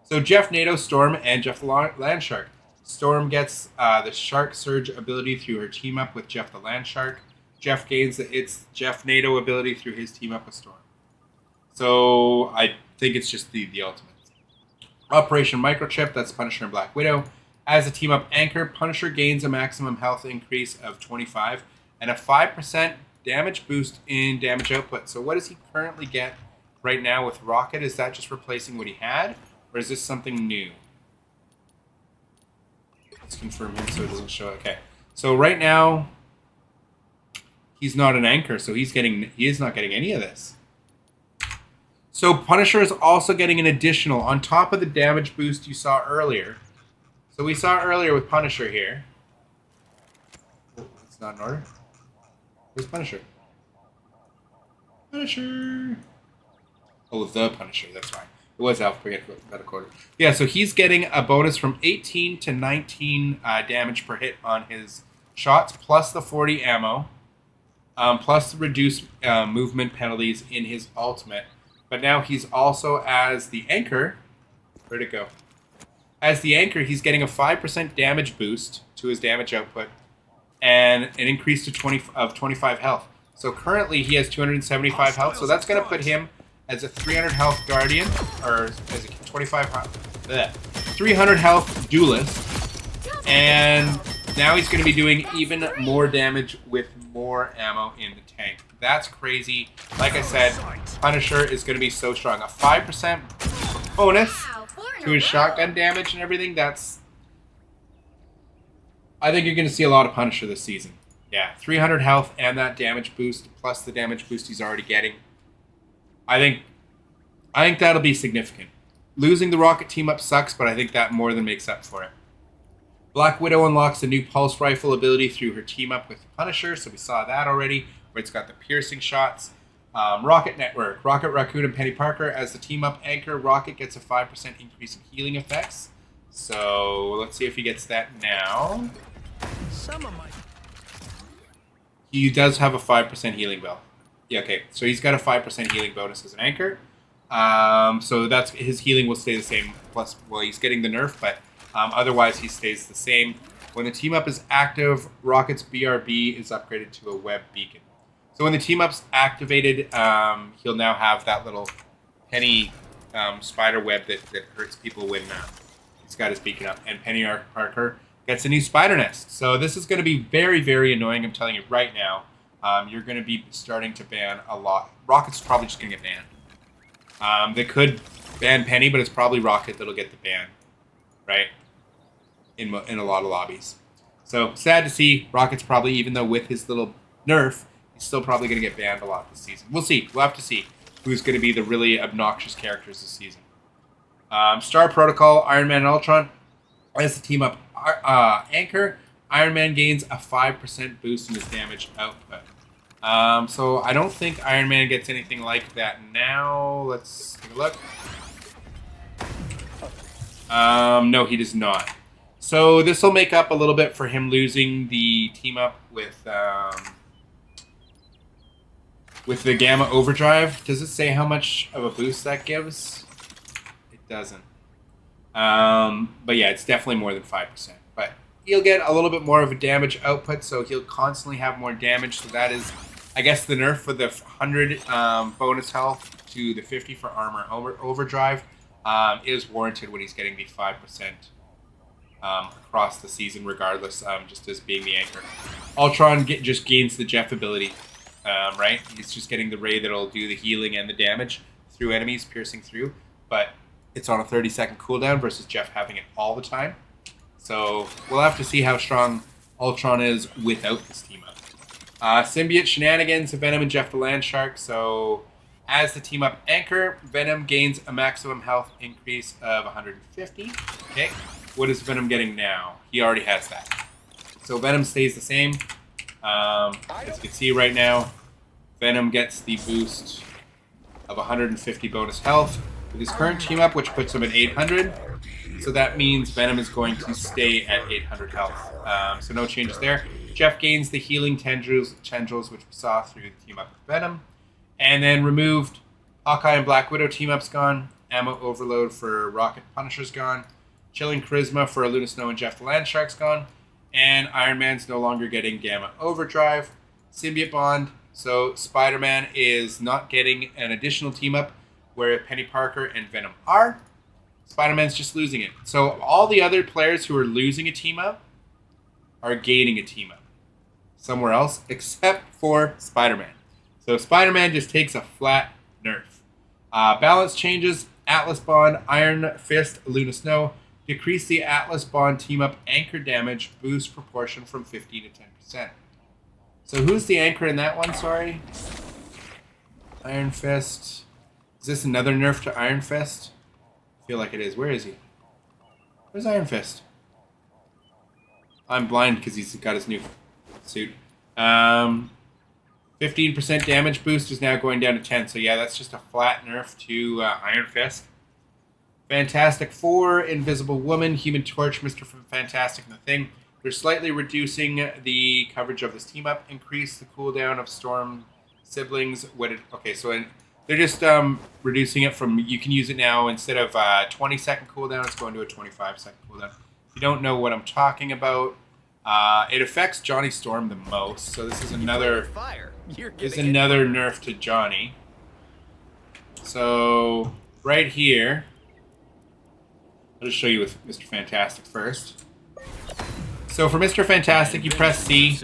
So Jeff-Nado, Storm, and Jeff the Landshark. Storm gets the Shark Surge ability through her team up with Jeff the Landshark. Jeff gains its Jeff-Nado ability through his team up with Storm. So I think it's just the ultimate. Operation Microchip, that's Punisher and Black Widow. As a team up anchor, Punisher gains a maximum health increase of 25 and a 5% damage boost in damage output. So what does he currently get right now with Rocket? Is that just replacing what he had? Or is this something new? Let's confirm him so it doesn't show. Okay. So right now, he's not an anchor, so he is not getting any of this. So Punisher is also getting an additional, on top of the damage boost you saw earlier. So we saw earlier with Punisher here. Oh, it's not in order. Where's Punisher? Punisher! Oh, the Punisher, that's right. It was alphabetical order. Yeah, so he's getting a bonus from 18 to 19 damage per hit on his shots, plus the 40 ammo, plus the reduced movement penalties in his ultimate. But now he's also, as the anchor, where'd it go? As the anchor, he's getting a 5% damage boost to his damage output and an increase to 25 health. So currently he has 275 health, so that's going to put him as a 300 health guardian, or as a 300 health duelist, and now he's going to be doing even more damage with more ammo in the tank. That's crazy. Like I said, Punisher is going to be so strong. A 5% bonus to his shotgun damage and everything. I think you're going to see a lot of Punisher this season. Yeah, 300 health and that damage boost, plus the damage boost he's already getting. I think that'll be significant. Losing the Rocket team up sucks, but I think that more than makes up for it. Black Widow unlocks a new pulse rifle ability through her team up with Punisher, so we saw that already, where it's got the piercing shots. Rocket Network, Rocket Racoon and Peni Parker as the team up anchor. Rocket gets a 5% increase in healing effects. So let's see if he gets that now. He does have a 5% healing bell. Yeah, okay. So he's got a 5% healing bonus as an anchor. So that's his healing will stay the same. Plus, well, he's getting the nerf, but otherwise he stays the same. When the team up is active, Rocket's BRB is upgraded to a web beacon. So when the team up's activated, he'll now have that little Peni spider web that hurts people when he's got his beacon up. And Peni Parker gets a new spider nest. So this is going to be very, very annoying. I'm telling you right now. You're going to be starting to ban a lot. Rocket's probably just going to get banned. They could ban Peni, but it's probably Rocket that'll get the ban, right? In a lot of lobbies. So sad to see. Rocket's probably, even though with his little nerf, He's still probably going to get banned a lot this season. We'll see. We'll have to see who's going to be the really obnoxious characters this season. Star Protocol, Iron Man, and Ultron. As the team up anchor, Iron Man gains a 5% boost in his damage output. So I don't think Iron Man gets anything like that now. Let's take a look. No, he does not. So this will make up a little bit for him losing the team up with the Gamma Overdrive. Does it say how much of a boost that gives? It doesn't. But yeah, it's definitely more than 5%. But he'll get a little bit more of a damage output, so he'll constantly have more damage. So that is, I guess, the nerf for the 100 bonus health to the 50 for armor overdrive is warranted when he's getting the 5% across the season, regardless, just as being the anchor. Ultron just gains the Jeff ability, right? He's just getting the ray that'll do the healing and the damage through enemies, piercing through, but it's on a 30-second cooldown versus Jeff having it all the time. So we'll have to see how strong Ultron is without this team up. Symbiote Shenanigans, Venom and Jeff the Landshark. So as the team up anchor, Venom gains a maximum health increase of 150. Okay, what is Venom getting now? He already has that. So Venom stays the same. As you can see right now, Venom gets the boost of 150 bonus health with his current team up, which puts him at 800. So that means Venom is going to stay at 800 health. So no changes there. Jeff gains the healing tendrils, which we saw through the team up with Venom. And then removed Hawkeye and Black Widow team up's gone. Ammo overload for Rocket Punisher's gone. Chilling Charisma for Luna Snow and Jeff the Landshark's gone. And Iron Man's no longer getting Gamma Overdrive. Symbiote Bond. So Spider-Man is not getting an additional team up where Penny Parker and Venom are. Spider-Man's just losing it. So all the other players who are losing a team up are gaining a team up somewhere else, except for Spider-Man. So Spider-Man just takes a flat nerf. Balance changes, Atlas Bond, Iron Fist, Luna Snow. Decrease the Atlas Bond team up anchor damage boost proportion from 15 to 10%. So who's the anchor in that one, sorry? Iron Fist. Is this another nerf to Iron Fist? I feel like it is. Where is he? Where's Iron Fist? I'm blind because he's got his new suit. 15% damage boost is now going down to 10. So yeah, that's just a flat nerf to Iron Fist. Fantastic Four, Invisible Woman, Human Torch, Mr. Fantastic, and the Thing. They're slightly reducing the coverage of this team up. Increase the cooldown of Storm siblings. They're just reducing it from, you can use it now, instead of 20-second cooldown, it's going to a 25-second cooldown. If you don't know what I'm talking about, it affects Johnny Storm the most. So this is another nerf to Johnny. So right here, I'll just show you with Mr. Fantastic first. So for Mr. Fantastic, you press C.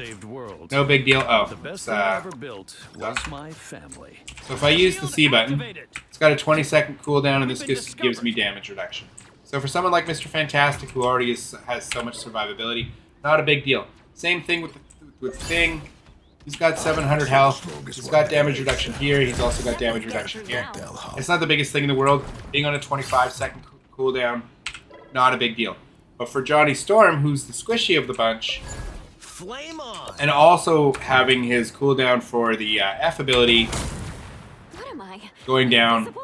No big deal. Oh, The best thing I ever built was my family. so if I use the C button, it's got a 20-second cooldown, and this just gives me damage reduction. So for someone like Mr. Fantastic, who already has so much survivability, not a big deal. Same thing with the Thing. He's got 700 health. He's got damage reduction here. He's also got damage reduction here. It's not the biggest thing in the world. Being on a 25-second cooldown, not a big deal. But for Johnny Storm, who's the squishy of the bunch, Flame on! and also having his cooldown for the F ability What am I? going down, Invisible?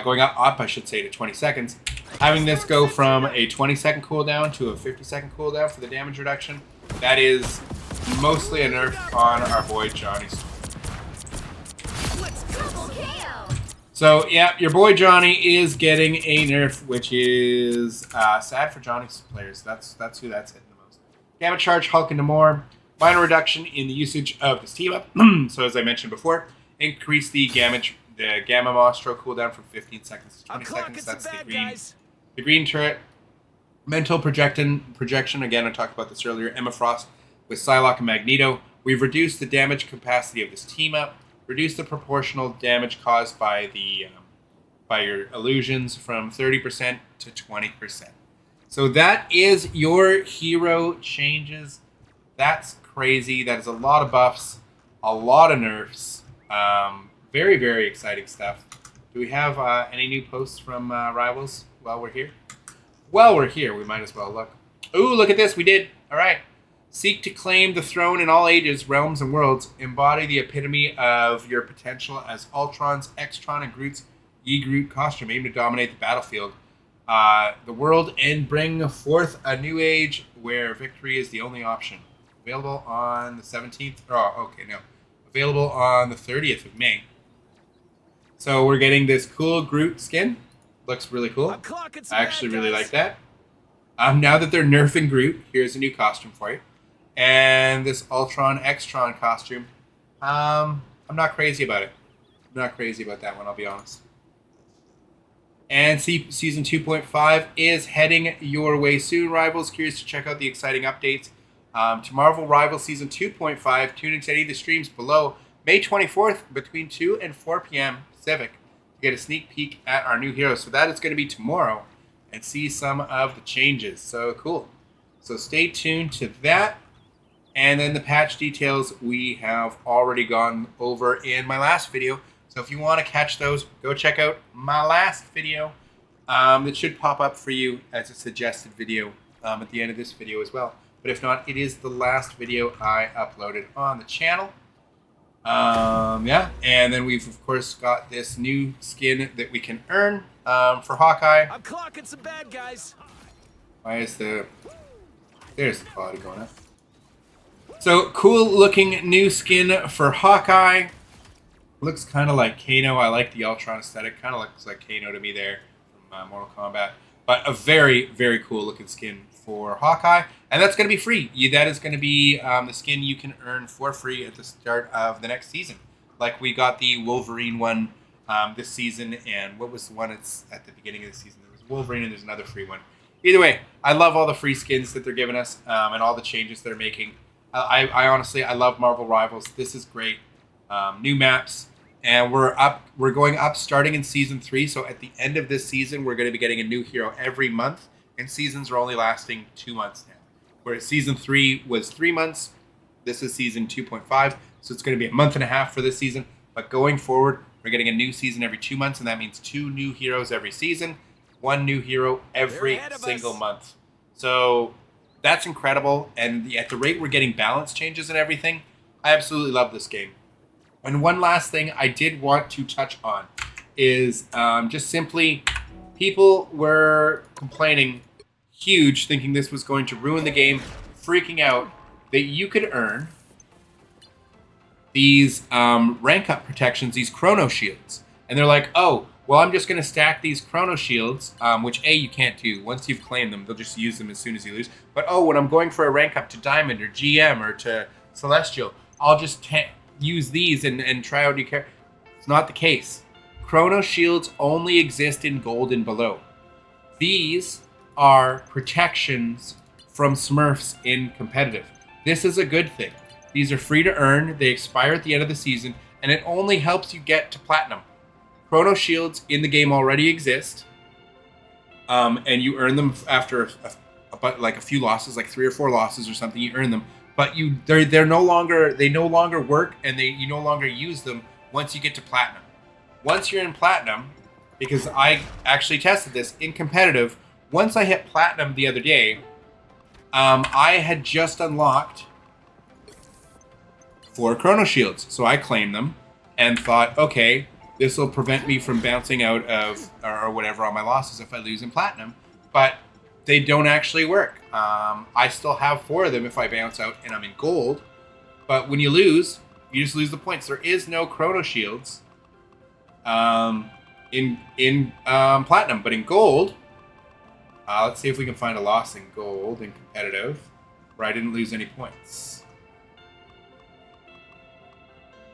going up, I should say, to 20 seconds. Having this go from a 20-second cooldown to a 50-second cooldown for the damage reduction, that is mostly a nerf on our boy Johnny Storm. Double kill. So, yeah, your boy Johnny is getting a nerf, which is sad for Johnny's players. That's who that's hitting the most. Gamma Charge, Hulk, and Namor. Minor reduction in the usage of this team up. So, as I mentioned before, increase the Gamma Mostro cooldown from 15 seconds to 20 seconds. That's the green turret. Mental projection. Again, I talked about this earlier. Emma Frost with Psylocke and Magneto. We've reduced the damage capacity of this team up. Reduce the proportional damage caused by your illusions from 30% to 20%. So that is your hero changes. That's crazy. That is a lot of buffs. A lot of nerfs. Very, very exciting stuff. Do we have any new posts from Rivals while we're here? While we're here, we might as well look. Ooh, look at this. We did. All right. Seek to claim the throne in all ages, realms, and worlds. Embody the epitome of your potential as Ultron's, Xtron, and Groot's Groot costume. Aim to dominate the battlefield, the world, and bring forth a new age where victory is the only option. Available on the 17th. Oh, okay, no. Available on the 30th of May. So we're getting this cool Groot skin. Looks really cool. I actually really like that. Now that they're nerfing Groot, here's a new costume for you. And this Ultron Xtron costume. I'm not crazy about it. I'm not crazy about that one, I'll be honest. And Season 2.5 is heading your way soon, Rivals. Curious to check out the exciting updates to Marvel Rivals Season 2.5. Tune into any of the streams below May 24th between 2 and 4 p.m. Pacific to get a sneak peek at our new heroes. So that is going to be tomorrow, and see some of the changes. So cool. So stay tuned to that. And then the patch details we have already gone over in my last video. So if you want to catch those, go check out my last video. It should pop up for you as a suggested video at the end of this video as well. But if not, it is the last video I uploaded on the channel. Yeah, and then we've of course got this new skin that we can earn for Hawkeye. I'm clocking some bad guys. Why is there's the quality going up. So cool looking new skin for Hawkeye. Looks kind of like Kano. I like the Ultron aesthetic. Kind of looks like Kano to me there from Mortal Kombat. But a very, very cool looking skin for Hawkeye. And that's going to be free. That is going to be the skin you can earn for free at the start of the next season. Like we got the Wolverine one this season. And what was the one that's at the beginning of the season? There was Wolverine and there's another free one. Either way, I love all the free skins that they're giving us and all the changes they're making. I honestly, I love Marvel Rivals. This is great. New maps. And we're going up starting in Season 3. So at the end of this season, we're going to be getting a new hero every month. And seasons are only lasting 2 months now. Whereas Season 3 was 3 months. This is Season 2.5. So it's going to be a month and a half for this season. But going forward, we're getting a new season every 2 months. And that means 2 new heroes every season. 1 new hero every single month. So that's incredible. And at the rate we're getting balance changes and everything, I absolutely love this game. And one last thing I did want to touch on is just simply people were complaining huge, thinking this was going to ruin the game, freaking out that you could earn these rank up protections, these Chrono shields. And they're like, oh, well, I'm just going to stack these Chrono shields, which A, you can't do. Once you've claimed them, they'll just use them as soon as you lose. But oh, when I'm going for a rank up to Diamond or GM or to Celestial, I'll just use these and try out new characters. It's not the case. Chrono shields only exist in gold and below. These are protections from Smurfs in competitive. This is a good thing. These are free to earn. They expire at the end of the season, and it only helps you get to platinum. Chrono shields in the game already exist, and you earn them after a few losses, like 3 or 4 losses or something. You earn them. But they no longer work, and you no longer use them once you get to platinum. Once you're in platinum, because I actually tested this in competitive, once I hit platinum the other day, I had just unlocked 4 Chrono Shields. So I claimed them and thought, okay, this will prevent me from bouncing out of or whatever on my losses if I lose in platinum. But they don't actually work. I still have 4 of them if I bounce out and I'm in gold. But when you lose, you just lose the points. There is no Chrono Shields in platinum. But in gold, let's see if we can find a loss in gold in competitive where I didn't lose any points.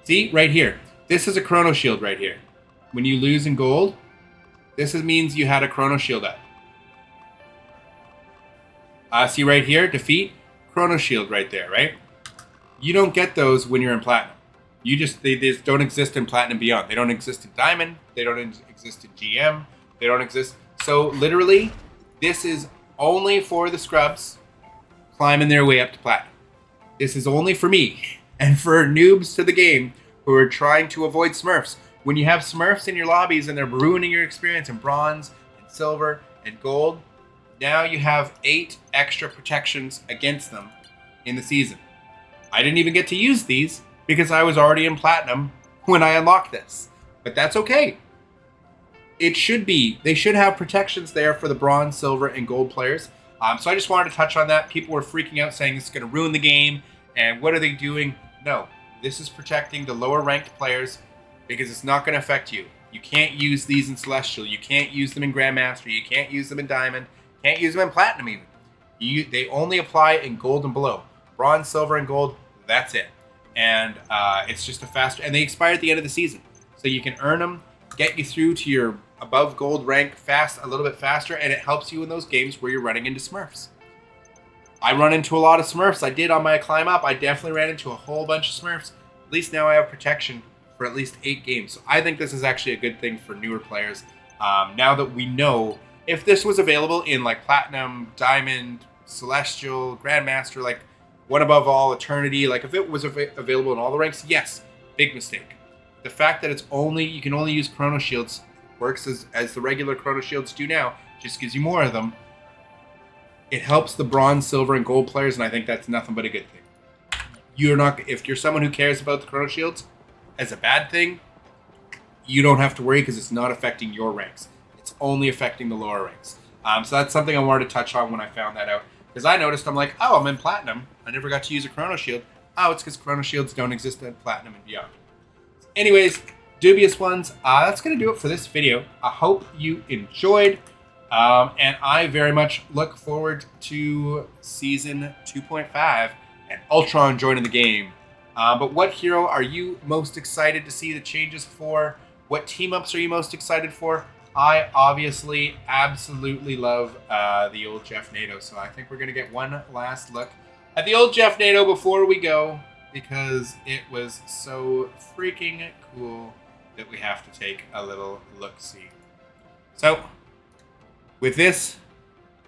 See, right here. This is a Chrono Shield right here. When you lose in gold, this means you had a Chrono Shield up. See right here, defeat, Chrono Shield right there, right? You don't get those when you're in Platinum. They just don't exist in Platinum Beyond. They don't exist in Diamond. They don't exist in GM. They don't exist. So literally, this is only for the scrubs climbing their way up to Platinum. This is only for me. And for noobs to the game who are trying to avoid Smurfs, when you have Smurfs in your lobbies and they're ruining your experience in bronze and silver and gold, now you have 8 extra protections against them in the season. I didn't even get to use these because I was already in platinum when I unlocked this. But that's okay. They should have protections there for the bronze, silver, and gold players. So I just wanted to touch on that. People were freaking out saying this is going to ruin the game. And what are they doing? No, this is protecting the lower ranked players because it's not going to affect you. You can't use these in Celestial. You can't use them in Grandmaster. You can't use them in Diamond. You can't use them in Platinum even. They only apply in gold and below. Bronze, silver, and gold, that's it. And it's just a faster... And they expire at the end of the season. So you can earn them, get you through to your above gold rank a little bit faster, and it helps you in those games where you're running into Smurfs. I run into a lot of Smurfs. I did on my climb up. I definitely ran into a whole bunch of Smurfs. At least now I have protection for at least 8 games. So I think this is actually a good thing for newer players. Now that we know, if this was available in like Platinum, Diamond, Celestial, Grandmaster, like One Above All, Eternity, like if it was available in all the ranks, yes, big mistake. The fact that you can only use Chrono Shields works as the regular Chrono Shields do now, just gives you more of them. It helps the bronze, silver, and gold players, and I think that's nothing but a good thing. If you're someone who cares about the Chrono Shields as a bad thing, you don't have to worry because it's not affecting your ranks. It's only affecting the lower ranks. So that's something I wanted to touch on when I found that out. Because I noticed, I'm like, oh, I'm in Platinum. I never got to use a Chrono Shield. Oh, it's because Chrono Shields don't exist in Platinum and beyond. Anyways, dubious ones, that's going to do it for this video. I hope you enjoyed. And I very much look forward to Season 2.5 and Ultron joining the game. But what hero are you most excited to see the changes for? What team-ups are you most excited for? I obviously absolutely love the old Jeff-Nado, so I think we're going to get one last look at the old Jeff-Nado before we go, because it was so freaking cool that we have to take a little look-see. So, with this,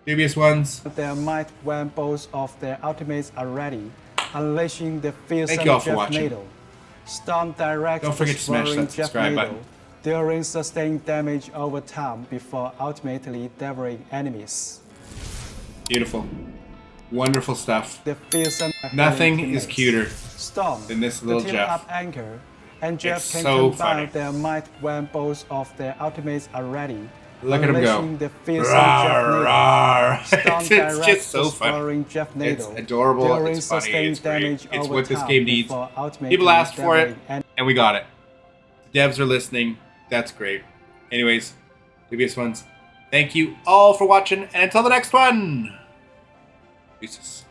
dubious ones, their might when both of their ultimates are ready, unleashing the fearsome thank you all for watching. Jeff-Nado. Storm direct Don't forget to smash that subscribe button. Dealing sustained damage over time before ultimately devouring enemies. Beautiful. Wonderful stuff. The fearsome Nothing is cuter Storm, than this little the Jeff. team-up anchor, and Jeff It's can so combine funny. their might when both of their ultimates are ready. Look at him go. Unleashing the fearsome Rawr, rawr. Storm It's direct just so funny. exploring Jeff-Nado. It's adorable. Dealing It's funny. sustained It's great. damage It's over what this time game needs. before ultimately People asked for it, devouring and we got it. The devs are listening. That's great. Anyways, dubious ones, thank you all for watching, and until the next one, peace.